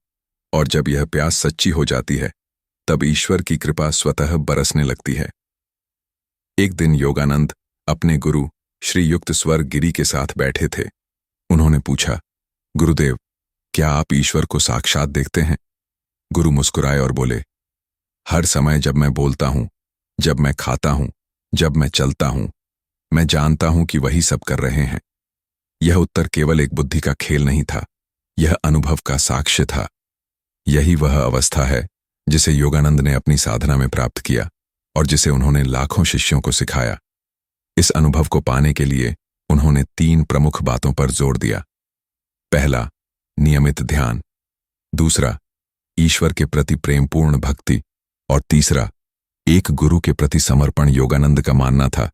और जब यह प्यास सच्ची हो जाती है, तब ईश्वर की कृपा स्वतः बरसने लगती है। एक दिन योगानंद अपने गुरु श्री युक्तेश्वर गिरी के साथ बैठे थे। उन्होंने पूछा, गुरुदेव, क्या आप ईश्वर को साक्षात देखते हैं? गुरु मुस्कुराए और बोले, हर समय जब मैं बोलता हूं, जब मैं खाता हूं, जब मैं चलता हूं, मैं जानता हूं कि वही सब कर रहे हैं। यह उत्तर केवल एक बुद्धि का खेल नहीं था, यह अनुभव का साक्ष्य था। यही वह अवस्था है जिसे योगानंद ने अपनी साधना में प्राप्त किया और जिसे उन्होंने लाखों शिष्यों को सिखाया। इस अनुभव को पाने के लिए उन्होंने 3 प्रमुख बातों पर जोर दिया। पहला, नियमित ध्यान। दूसरा, ईश्वर के प्रति प्रेमपूर्ण भक्ति। और तीसरा, एक गुरु के प्रति समर्पण। योगानंद का मानना था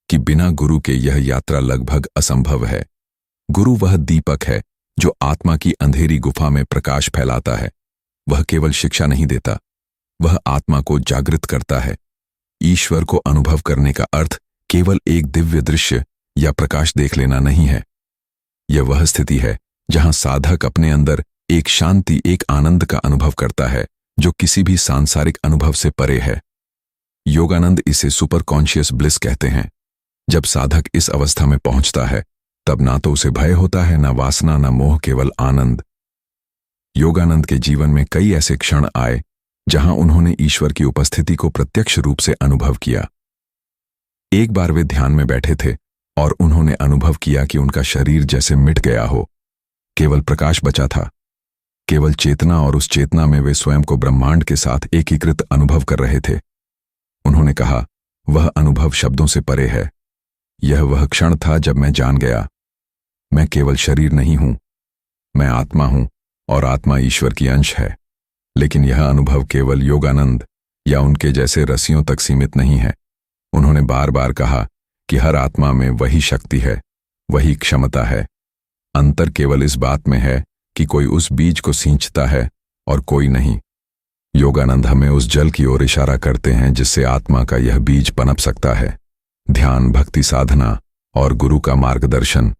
कि बिना गुरु के यह यात्रा लगभग असंभव है। गुरु वह दीपक है जो आत्मा की अंधेरी गुफा में प्रकाश फैलाता है। वह केवल शिक्षा नहीं देता, वह आत्मा को जागृत करता है। ईश्वर को अनुभव करने का अर्थ केवल एक दिव्य दृश्य या प्रकाश देख लेना नहीं है। यह वह स्थिति है जहां साधक अपने अंदर एक शांति, एक आनंद का अनुभव करता है जो किसी भी सांसारिक अनुभव से परे है। योगानंद इसे सुपर कॉन्शियस ब्लिस कहते हैं। जब साधक इस अवस्था में पहुंचता है, तब ना तो उसे भय होता है, ना वासना, ना मोह, केवल आनंद। योगानंद के जीवन में कई ऐसे क्षण आए जहां उन्होंने ईश्वर की उपस्थिति को प्रत्यक्ष रूप से अनुभव किया। एक बार वे ध्यान में बैठे थे और उन्होंने अनुभव किया कि उनका शरीर जैसे मिट गया हो, केवल प्रकाश बचा था, केवल चेतना, और उस चेतना में वे स्वयं को ब्रह्मांड के साथ एकीकृत अनुभव कर रहे थे। उन्होंने कहा, वह अनुभव शब्दों से परे है। यह वह क्षण था जब मैं जान गया, मैं केवल शरीर नहीं हूं, मैं आत्मा हूं और आत्मा ईश्वर की अंश है। लेकिन यह अनुभव केवल योगानंद या उनके जैसे रसियों तक सीमित नहीं है। उन्होंने बार बार कहा कि हर आत्मा में वही शक्ति है, वही क्षमता है। अंतर केवल इस बात में है कि कोई उस बीज को सींचता है और कोई नहीं। योगानंद हमें उस जल की ओर इशारा करते हैं जिससे आत्मा का यह बीज पनप सकता है। ध्यान, भक्ति साधना और गुरु का मार्गदर्शन।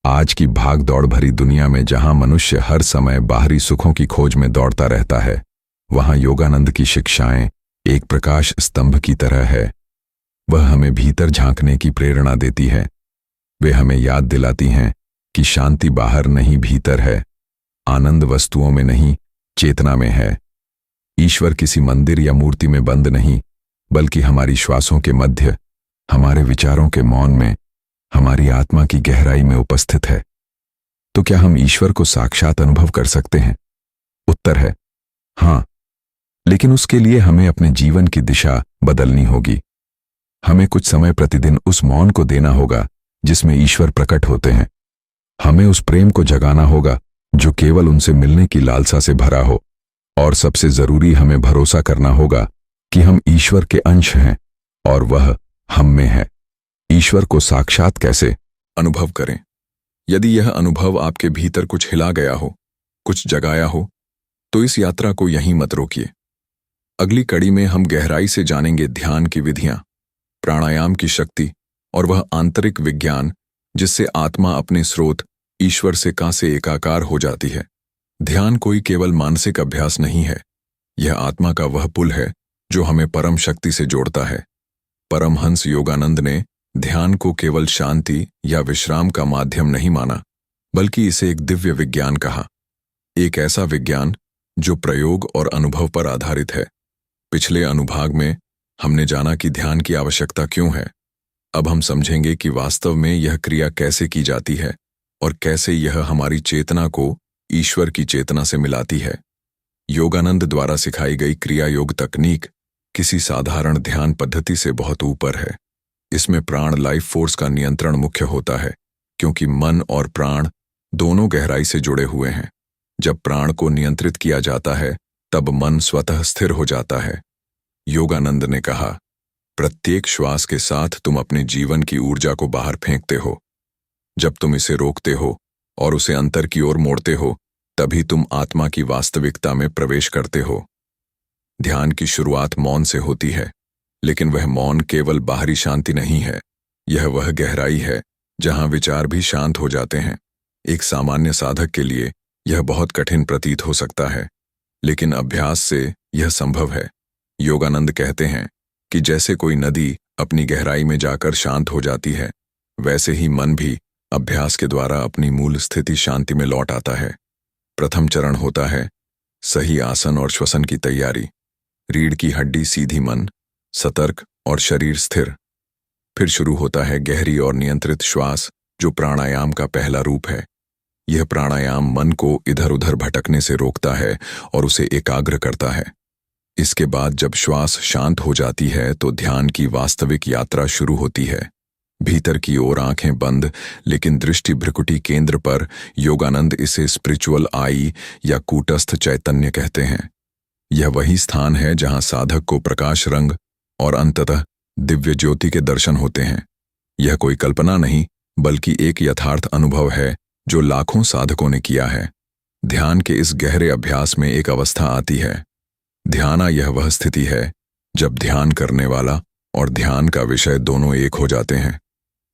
आज की भाग दौड़ भरी दुनिया में जहां मनुष्य हर समय बाहरी सुखों की खोज में दौड़ता रहता है, वहां योगानंद की शिक्षाएं एक प्रकाश स्तंभ की तरह है। वह हमें भीतर झांकने की प्रेरणा देती है। वे हमें याद दिलाती हैं कि शांति बाहर नहीं, भीतर है। आनंद वस्तुओं में नहीं, चेतना में है। ईश्वर किसी मंदिर या मूर्ति में बंद नहीं, बल्कि हमारी श्वासों के मध्य, हमारे विचारों के मौन में, हमारी आत्मा की गहराई में उपस्थित है। तो क्या हम ईश्वर को साक्षात अनुभव कर सकते हैं? उत्तर है हां, लेकिन उसके लिए हमें अपने जीवन की दिशा बदलनी होगी। हमें कुछ समय प्रतिदिन उस मौन को देना होगा जिसमें ईश्वर प्रकट होते हैं। हमें उस प्रेम को जगाना होगा जो केवल उनसे मिलने की लालसा से भरा हो। और सबसे जरूरी, हमें भरोसा करना होगा कि हम ईश्वर के अंश हैं और वह हम में है। ईश्वर को साक्षात कैसे अनुभव करें? यदि यह अनुभव आपके भीतर कुछ हिला गया हो, कुछ जगाया हो, तो इस यात्रा को यहीं मत रोकिए। अगली कड़ी में हम गहराई से जानेंगे ध्यान की विधियां, प्राणायाम की शक्ति और वह आंतरिक विज्ञान जिससे आत्मा अपने स्रोत ईश्वर से से एकाकार हो जाती है। ध्यान कोई केवल मानसिक अभ्यास नहीं है, यह आत्मा का वह पुल है जो हमें परम शक्ति से जोड़ता है। परमहंस योगानंद ने ध्यान को केवल शांति या विश्राम का माध्यम नहीं माना, बल्कि इसे एक दिव्य विज्ञान कहा। एक ऐसा विज्ञान जो प्रयोग और अनुभव पर आधारित है। पिछले अनुभाग में हमने जाना कि ध्यान की आवश्यकता क्यों है। अब हम समझेंगे कि वास्तव में यह क्रिया कैसे की जाती है और कैसे यह हमारी चेतना को ईश्वर की चेतना से मिलाती है। योगानंद द्वारा सिखाई गई क्रिया योग तकनीक किसी साधारण ध्यान पद्धति से बहुत ऊपर है। इसमें प्राण लाइफ फोर्स का नियंत्रण मुख्य होता है, क्योंकि मन और प्राण दोनों गहराई से जुड़े हुए हैं। जब प्राण को नियंत्रित किया जाता है, तब मन स्वतः स्थिर हो जाता है। योगानंद ने कहा, प्रत्येक श्वास के साथ तुम अपने जीवन की ऊर्जा को बाहर फेंकते हो। जब तुम इसे रोकते हो और उसे अंतर की ओर मोड़ते हो, तभी तुम आत्मा की वास्तविकता में प्रवेश करते हो। ध्यान की शुरुआत मौन से होती है, लेकिन वह मौन केवल बाहरी शांति नहीं है, यह वह गहराई है जहां विचार भी शांत हो जाते हैं। एक सामान्य साधक के लिए यह बहुत कठिन प्रतीत हो सकता है, लेकिन अभ्यास से यह संभव है। योगानंद कहते हैं कि जैसे कोई नदी अपनी गहराई में जाकर शांत हो जाती है, वैसे ही मन भी अभ्यास के द्वारा अपनी मूल स्थिति शांति में लौट आता है। प्रथम चरण होता है सही आसन और श्वसन की तैयारी। रीढ़ की हड्डी सीधी, मन सतर्क और शरीर स्थिर। फिर शुरू होता है गहरी और नियंत्रित श्वास, जो प्राणायाम का पहला रूप है। यह प्राणायाम मन को इधर उधर भटकने से रोकता है और उसे एकाग्र करता है। इसके बाद जब श्वास शांत हो जाती है, तो ध्यान की वास्तविक यात्रा शुरू होती है। भीतर की ओर आंखें बंद, लेकिन दृष्टि भ्रुकुटी केंद्र पर। योगानंद इसे स्पिरिचुअल आई या कूटस्थ चैतन्य कहते हैं। यह वही स्थान है जहां साधक को प्रकाश रंग और अंततः दिव्य ज्योति के दर्शन होते हैं। यह कोई कल्पना नहीं, बल्कि एक यथार्थ अनुभव है जो लाखों साधकों ने किया है। ध्यान के इस गहरे अभ्यास में एक अवस्था आती है ध्याना। यह वह स्थिति है जब ध्यान करने वाला और ध्यान का विषय दोनों एक हो जाते हैं,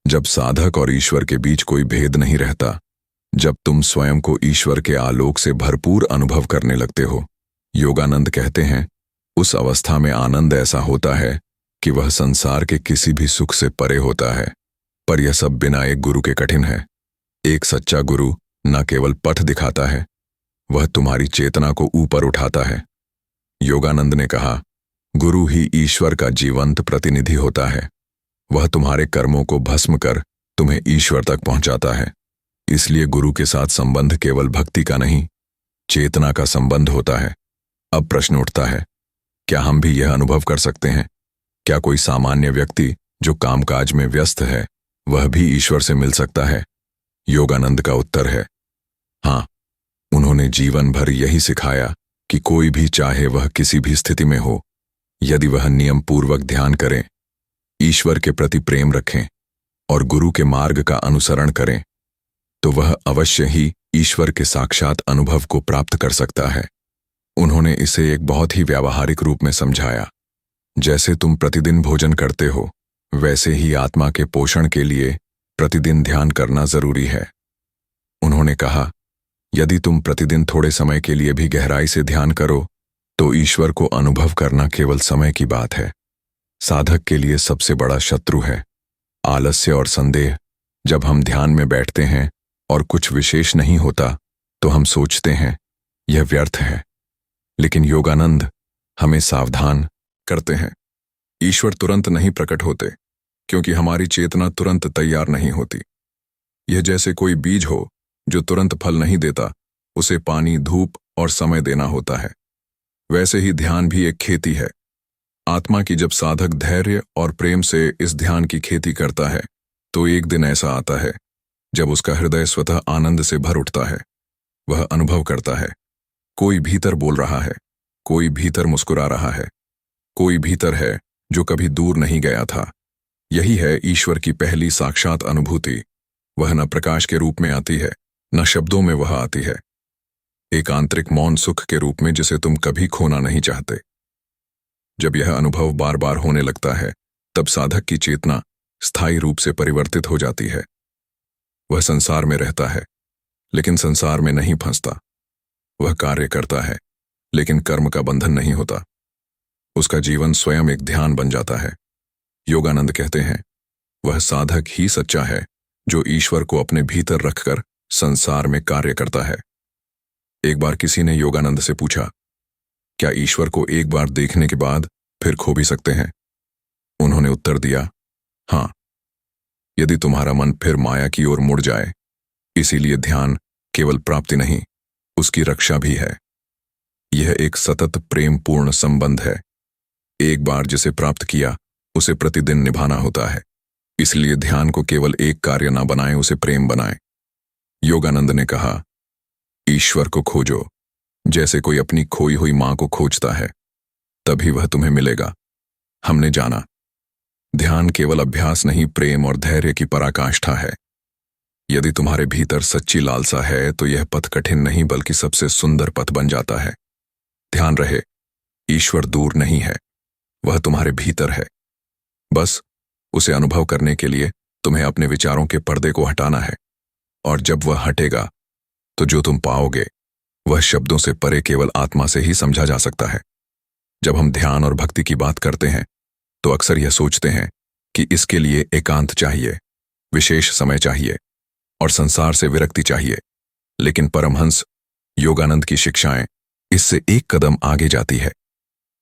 जब साधक और ईश्वर के बीच कोई भेद नहीं रहता, जब तुम स्वयं को ईश्वर के आलोक से भरपूर अनुभव करने लगते हो। योगानंद कहते हैं, उस अवस्था में आनंद ऐसा होता है कि वह संसार के किसी भी सुख से परे होता है। पर यह सब बिना एक गुरु के कठिन है। एक सच्चा गुरु न केवल पथ दिखाता है, वह तुम्हारी चेतना को ऊपर उठाता है। योगानंद ने कहा, गुरु ही ईश्वर का जीवंत प्रतिनिधि होता है। वह तुम्हारे कर्मों को भस्म कर तुम्हें ईश्वर तक पहुंचाता है। इसलिए गुरु के साथ संबंध केवल भक्ति का नहीं, चेतना का संबंध होता है। अब प्रश्न उठता है, क्या हम भी यह अनुभव कर सकते हैं? क्या कोई सामान्य व्यक्ति जो कामकाज में व्यस्त है, वह भी ईश्वर से मिल सकता है? योगानंद का उत्तर है, हाँ। उन्होंने जीवन भर यही सिखाया कि कोई भी चाहे वह किसी भी स्थिति में हो, यदि वह नियम पूर्वक ध्यान करें, ईश्वर के प्रति प्रेम रखें और गुरु के मार्ग का अनुसरण करें, तो वह अवश्य ही ईश्वर के साक्षात अनुभव को प्राप्त कर सकता है। उन्होंने इसे एक बहुत ही व्यावहारिक रूप में समझाया। जैसे तुम प्रतिदिन भोजन करते हो, वैसे ही आत्मा के पोषण के लिए प्रतिदिन ध्यान करना जरूरी है। उन्होंने कहा, यदि तुम प्रतिदिन थोड़े समय के लिए भी गहराई से ध्यान करो, तो ईश्वर को अनुभव करना केवल समय की बात है। साधक के लिए सबसे बड़ा शत्रु है आलस्य और संदेह। जब हम ध्यान में बैठते हैं और कुछ विशेष नहीं होता, तो हम सोचते हैं यह व्यर्थ है। लेकिन योगानंद हमें सावधान करते हैं। ईश्वर तुरंत नहीं प्रकट होते, क्योंकि हमारी चेतना तुरंत तैयार नहीं होती। यह जैसे कोई बीज हो जो तुरंत फल नहीं देता, उसे पानी, धूप और समय देना होता है। वैसे ही ध्यान भी एक खेती है। आत्मा की जब साधक धैर्य और प्रेम से इस ध्यान की खेती करता है, तो एक दिन ऐसा आता है जब उसका हृदय स्वतः आनंद से भर उठता है। वह अनुभव करता है, कोई भीतर बोल रहा है, कोई भीतर मुस्कुरा रहा है, कोई भीतर है जो कभी दूर नहीं गया था। यही है ईश्वर की पहली साक्षात अनुभूति। वह न प्रकाश के रूप में आती है, न शब्दों में वह आती है। एक आंतरिक मौन सुख के रूप में, जिसे तुम कभी खोना नहीं चाहते। जब यह अनुभव बार बार होने लगता है, तब साधक की चेतना स्थायी रूप से परिवर्तित हो जाती है। वह संसार में रहता है, लेकिन संसार में नहीं फंसता। वह कार्य करता है, लेकिन कर्म का बंधन नहीं होता। उसका जीवन स्वयं एक ध्यान बन जाता है। योगानंद कहते हैं, वह साधक ही सच्चा है जो ईश्वर को अपने भीतर रखकर संसार में कार्य करता है। एक बार किसी ने योगानंद से पूछा, क्या ईश्वर को एक बार देखने के बाद फिर खो भी सकते हैं? उन्होंने उत्तर दिया, हाँ, यदि तुम्हारा मन फिर माया की ओर मुड़ जाए। इसीलिए ध्यान केवल प्राप्ति नहीं, उसकी रक्षा भी है। यह एक सतत प्रेमपूर्ण संबंध है। एक बार जिसे प्राप्त किया, उसे प्रतिदिन निभाना होता है। इसलिए ध्यान को केवल एक कार्य ना बनाएं, उसे प्रेम बनाएं। योगानंद ने कहा, ईश्वर को खोजो जैसे कोई अपनी खोई हुई मां को खोजता है, तभी वह तुम्हें मिलेगा। हमने जाना, ध्यान केवल अभ्यास नहीं, प्रेम और धैर्य की पराकाष्ठा है। यदि तुम्हारे भीतर सच्ची लालसा है, तो यह पथ कठिन नहीं बल्कि सबसे सुंदर पथ बन जाता है। ध्यान रहे, ईश्वर दूर नहीं है, वह तुम्हारे भीतर है। बस उसे अनुभव करने के लिए तुम्हें अपने विचारों के पर्दे को हटाना है, और जब वह हटेगा, तो जो तुम पाओगे वह शब्दों से परे केवल आत्मा से ही समझा जा सकता है। जब हम ध्यान और भक्ति की बात करते हैं, तो अक्सर यह सोचते हैं कि इसके लिए एकांत चाहिए, विशेष समय चाहिए और संसार से विरक्ति चाहिए। लेकिन परमहंस योगानंद की शिक्षाएं इससे एक कदम आगे जाती है।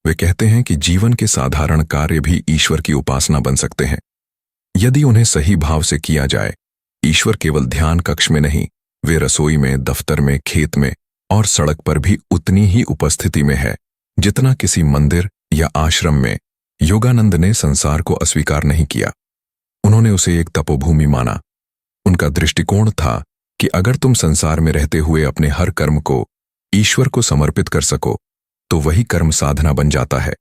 वे कहते हैं कि जीवन के साधारण कार्य भी ईश्वर की उपासना बन सकते हैं, यदि उन्हें सही भाव से किया जाए। ईश्वर केवल ध्यान कक्ष में नहीं, वे रसोई में, दफ्तर में, खेत में और सड़क पर भी उतनी ही उपस्थिति में है जितना किसी मंदिर या आश्रम में। योगानंद ने संसार को अस्वीकार नहीं किया, उन्होंने उसे एक तपोभूमि माना। उनका दृष्टिकोण था कि अगर तुम संसार में रहते हुए अपने हर कर्म को ईश्वर को समर्पित कर सको, तो वही कर्म साधना बन जाता है।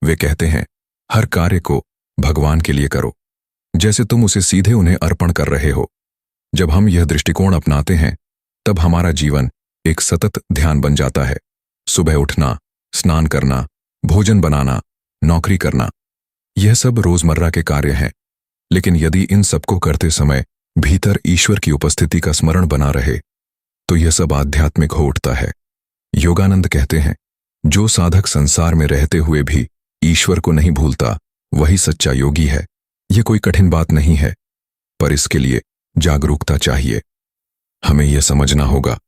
वे कहते हैं, हर कार्य को भगवान के लिए करो, जैसे तुम उसे सीधे उन्हें अर्पण कर रहे हो। जब हम यह दृष्टिकोण अपनाते हैं, तब हमारा जीवन एक सतत ध्यान बन जाता है। सुबह उठना, स्नान करना, भोजन बनाना, नौकरी करना, यह सब रोजमर्रा के कार्य हैं। लेकिन यदि इन सबको करते समय भीतर ईश्वर की उपस्थिति का स्मरण बना रहे, तो यह सब आध्यात्मिक हो उठता है। योगानंद कहते हैं, जो साधक संसार में रहते हुए भी ईश्वर को नहीं भूलता, वही सच्चा योगी है। यह कोई कठिन बात नहीं है, पर इसके लिए जागरूकता चाहिए। हमें यह समझना होगा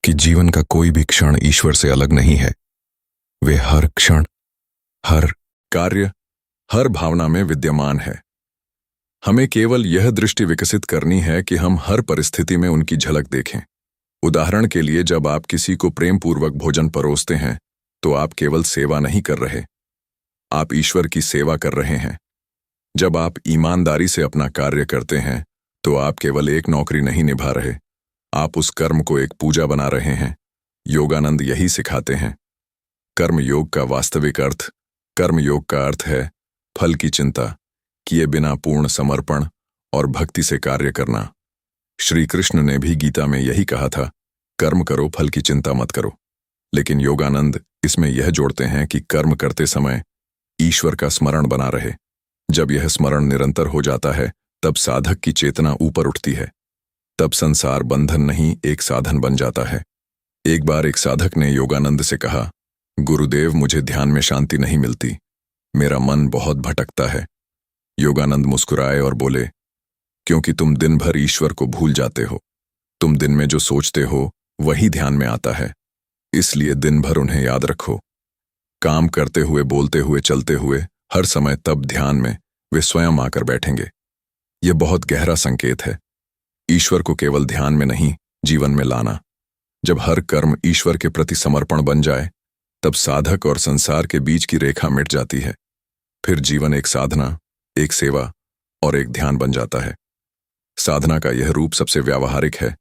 कि जीवन का कोई भी क्षण ईश्वर से अलग नहीं है। वे हर क्षण, हर कार्य, हर भावना में विद्यमान है। हमें केवल यह दृष्टि विकसित करनी है कि हम हर परिस्थिति में उनकी झलक देखें। उदाहरण के लिए, जब आप किसी को प्रेम पूर्वक भोजन परोसते हैं तो आप केवल सेवा नहीं कर रहे, आप ईश्वर की सेवा कर रहे हैं। जब आप ईमानदारी से अपना कार्य करते हैं तो आप केवल एक नौकरी नहीं निभा रहे, आप उस कर्म को एक पूजा बना रहे हैं। योगानंद यही सिखाते हैं। कर्म योग का वास्तविक अर्थ, कर्म योग का अर्थ है फल की चिंता किए बिना पूर्ण समर्पण और भक्ति से कार्य करना। श्री कृष्ण ने भी गीता में यही कहा था, कर्म करो, फल की चिंता मत करो। लेकिन योगानंद इसमें यह जोड़ते हैं कि कर्म करते समय ईश्वर का स्मरण बना रहे। जब यह स्मरण निरंतर हो जाता है तब साधक की चेतना ऊपर उठती है। तब संसार बंधन नहीं, एक साधन बन जाता है। एक बार एक साधक ने योगानंद से कहा, गुरुदेव, मुझे ध्यान में शांति नहीं मिलती, मेरा मन बहुत भटकता है। योगानंद मुस्कुराए और बोले, क्योंकि तुम दिन भर ईश्वर को भूल जाते हो। तुम दिन में जो सोचते हो वही ध्यान में आता है, इसलिए दिन भर उन्हें याद रखो। काम करते हुए, बोलते हुए, चलते हुए, हर समय तब ध्यान में वे स्वयं आकर बैठेंगे। यह बहुत गहरा संकेत है। ईश्वर को केवल ध्यान में नहीं, जीवन में लाना। जब हर कर्म ईश्वर के प्रति समर्पण बन जाए तब साधक और संसार के बीच की रेखा मिट जाती है। फिर जीवन एक साधना, एक सेवा और एक ध्यान बन जाता है। साधना का यह रूप सबसे व्यावहारिक है,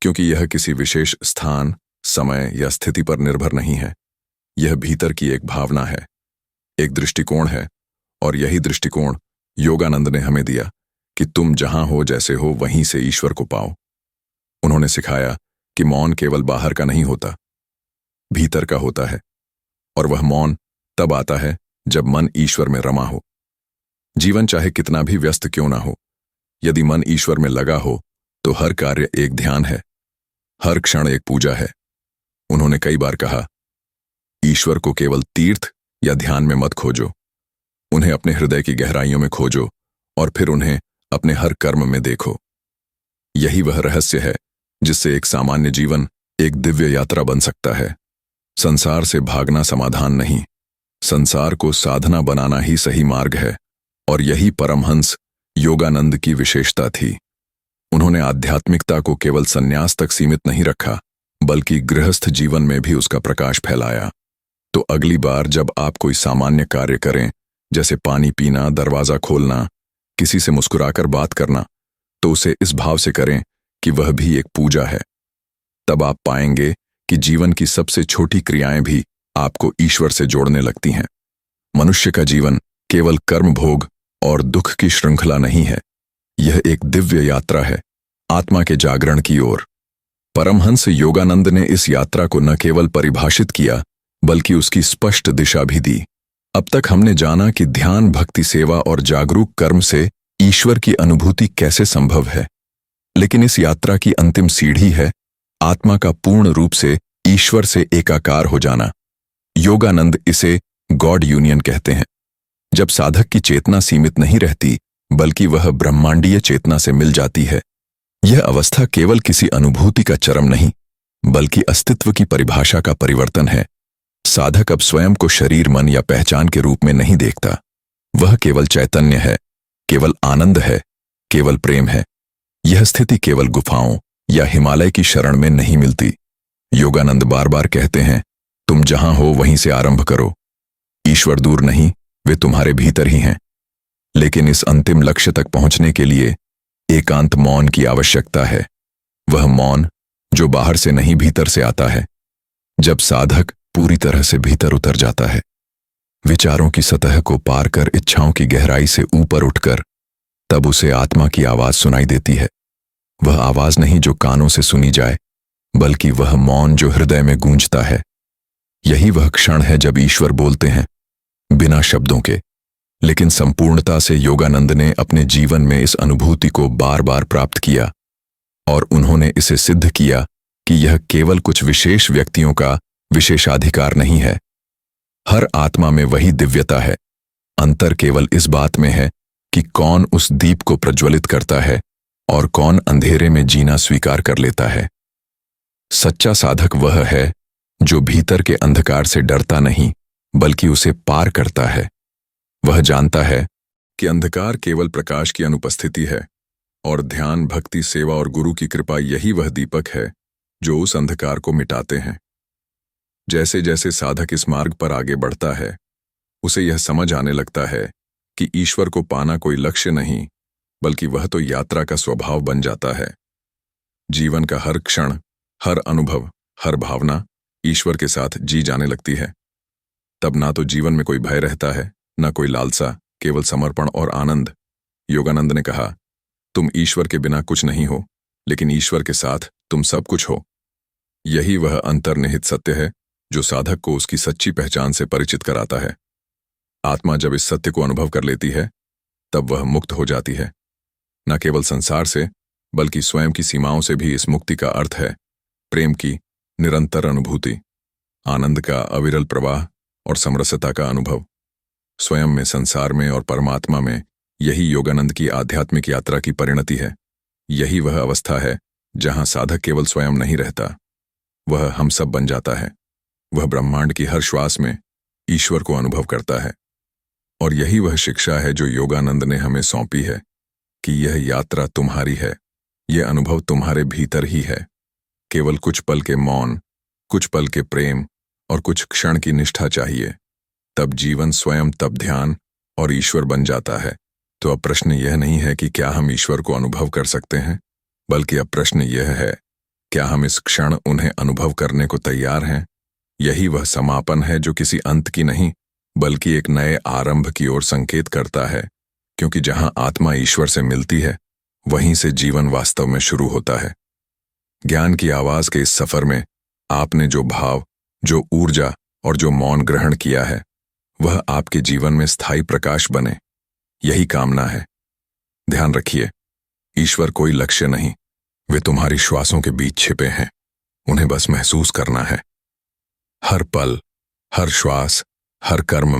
क्योंकि यह किसी विशेष स्थान, समय या स्थिति पर निर्भर नहीं है। यह भीतर की एक भावना है, एक दृष्टिकोण है, और यही दृष्टिकोण योगानंद ने हमें दिया कि तुम जहां हो, जैसे हो, वहीं से ईश्वर को पाओ। उन्होंने सिखाया कि मौन केवल बाहर का नहीं होता, भीतर का होता है, और वह मौन तब आता है जब मन ईश्वर में रमा हो। जीवन चाहे कितना भी व्यस्त क्यों ना हो, यदि मन ईश्वर में लगा हो तो हर कार्य एक ध्यान है, हर क्षण एक पूजा है। उन्होंने कई बार कहा, ईश्वर को केवल तीर्थ या ध्यान में मत खोजो, उन्हें अपने हृदय की गहराइयों में खोजो और फिर उन्हें अपने हर कर्म में देखो। यही वह रहस्य है जिससे एक सामान्य जीवन एक दिव्य यात्रा बन सकता है। संसार से भागना समाधान नहीं, संसार को साधना बनाना ही सही मार्ग है, और यही परमहंस योगानंद की विशेषता थी। उन्होंने आध्यात्मिकता को केवल संन्यास तक सीमित नहीं रखा, बल्कि गृहस्थ जीवन में भी उसका प्रकाश फैलाया। तो अगली बार जब आप कोई सामान्य कार्य करें, जैसे पानी पीना, दरवाजा खोलना, किसी से मुस्कुराकर बात करना, तो उसे इस भाव से करें कि वह भी एक पूजा है। तब आप पाएंगे कि जीवन की सबसे छोटी क्रियाएं भी आपको ईश्वर से जोड़ने लगती हैं। मनुष्य का जीवन केवल कर्म भोग और दुख की श्रृंखला नहीं है, यह एक दिव्य यात्रा है, आत्मा के जागरण की ओर। परमहंस योगानंद ने इस यात्रा को न केवल परिभाषित किया, बल्कि उसकी स्पष्ट दिशा भी दी। अब तक हमने जाना कि ध्यान, भक्ति, सेवा और जागरूक कर्म से ईश्वर की अनुभूति कैसे संभव है। लेकिन इस यात्रा की अंतिम सीढ़ी है आत्मा का पूर्ण रूप से ईश्वर से एकाकार हो जाना। योगानंद इसे गॉड यूनियन कहते हैं। जब साधक की चेतना सीमित नहीं रहती, बल्कि वह ब्रह्मांडीय चेतना से मिल जाती है। यह अवस्था केवल किसी अनुभूति का चरम नहीं, बल्कि अस्तित्व की परिभाषा का परिवर्तन है। साधक अब स्वयं को शरीर, मन या पहचान के रूप में नहीं देखता। वह केवल चैतन्य है, केवल आनंद है, केवल प्रेम है। यह स्थिति केवल गुफाओं या हिमालय की शरण में नहीं मिलती। योगानंद बार बार कहते हैं, तुम जहां हो वहीं से आरंभ करो। ईश्वर दूर नहीं, वे तुम्हारे भीतर ही हैं। लेकिन इस अंतिम लक्ष्य तक पहुंचने के लिए एकांत मौन की आवश्यकता है। वह मौन जो बाहर से नहीं, भीतर से आता है। जब साधक पूरी तरह से भीतर उतर जाता है, विचारों की सतह को पार कर, इच्छाओं की गहराई से ऊपर उठकर, तब उसे आत्मा की आवाज सुनाई देती है। वह आवाज नहीं जो कानों से सुनी जाए, बल्कि वह मौन जो हृदय में गूंजता है। यही वह क्षण है जब ईश्वर बोलते हैं, बिना शब्दों के, लेकिन संपूर्णता से। योगानंद ने अपने जीवन में इस अनुभूति को बार बार प्राप्त किया, और उन्होंने इसे सिद्ध किया कि यह केवल कुछ विशेष व्यक्तियों का विशेषाधिकार नहीं है। हर आत्मा में वही दिव्यता है। अंतर केवल इस बात में है कि कौन उस दीप को प्रज्वलित करता है और कौन अंधेरे में जीना स्वीकार कर लेता है। सच्चा साधक वह है जो भीतर के अंधकार से डरता नहीं, बल्कि उसे पार करता है। वह जानता है कि अंधकार केवल प्रकाश की अनुपस्थिति है, और ध्यान, भक्ति, सेवा और गुरु की कृपा यही वह दीपक है जो उस अंधकार को मिटाते हैं। जैसे जैसे साधक इस मार्ग पर आगे बढ़ता है, उसे यह समझ आने लगता है कि ईश्वर को पाना कोई लक्ष्य नहीं, बल्कि वह तो यात्रा का स्वभाव बन जाता है। जीवन का हर क्षण, हर अनुभव, हर भावना ईश्वर के साथ जी जाने लगती है। तब ना तो जीवन में कोई भय रहता है, ना कोई लालसा, केवल समर्पण और आनंद। योगानंद ने कहा, तुम ईश्वर के बिना कुछ नहीं हो, लेकिन ईश्वर के साथ तुम सब कुछ हो। यही वह अंतर्निहित सत्य है जो साधक को उसकी सच्ची पहचान से परिचित कराता है। आत्मा जब इस सत्य को अनुभव कर लेती है, तब वह मुक्त हो जाती है। न केवल संसार से, बल्कि स्वयं की सीमाओं से भी। इस मुक्ति का अर्थ है प्रेम की निरंतर अनुभूति, आनंद का अविरल प्रवाह और समरसता का अनुभव। स्वयं में, संसार में और परमात्मा में यही योगानंद की आध्यात्मिक यात्रा की परिणति है। यही वह अवस्था है जहां साधक केवल स्वयं नहीं रहता, वह हम सब बन जाता है। वह ब्रह्मांड की हर श्वास में ईश्वर को अनुभव करता है। और यही वह शिक्षा है जो योगानंद ने हमें सौंपी है कि यह यात्रा तुम्हारी है, यह अनुभव तुम्हारे भीतर ही है। केवल कुछ पल के मौन, कुछ पल के प्रेम और कुछ क्षण की निष्ठा चाहिए, तब जीवन स्वयं, तब ध्यान और ईश्वर बन जाता है। तो अब प्रश्न यह नहीं है कि क्या हम ईश्वर को अनुभव कर सकते हैं, बल्कि अब प्रश्न यह है, क्या हम इस क्षण उन्हें अनुभव करने को तैयार हैं। यही वह समापन है जो किसी अंत की नहीं, बल्कि एक नए आरंभ की ओर संकेत करता है, क्योंकि जहां आत्मा ईश्वर से मिलती है, वहीं से जीवन वास्तव में शुरू होता है। ज्ञान की आवाज के इस सफर में आपने जो भाव, जो ऊर्जा और जो मौन ग्रहण किया है, वह आपके जीवन में स्थायी प्रकाश बने, यही कामना है। ध्यान रखिए, ईश्वर कोई लक्ष्य नहीं, वे तुम्हारी श्वासों के बीच छिपे हैं। उन्हें बस महसूस करना है। हर पल, हर श्वास, हर कर्म में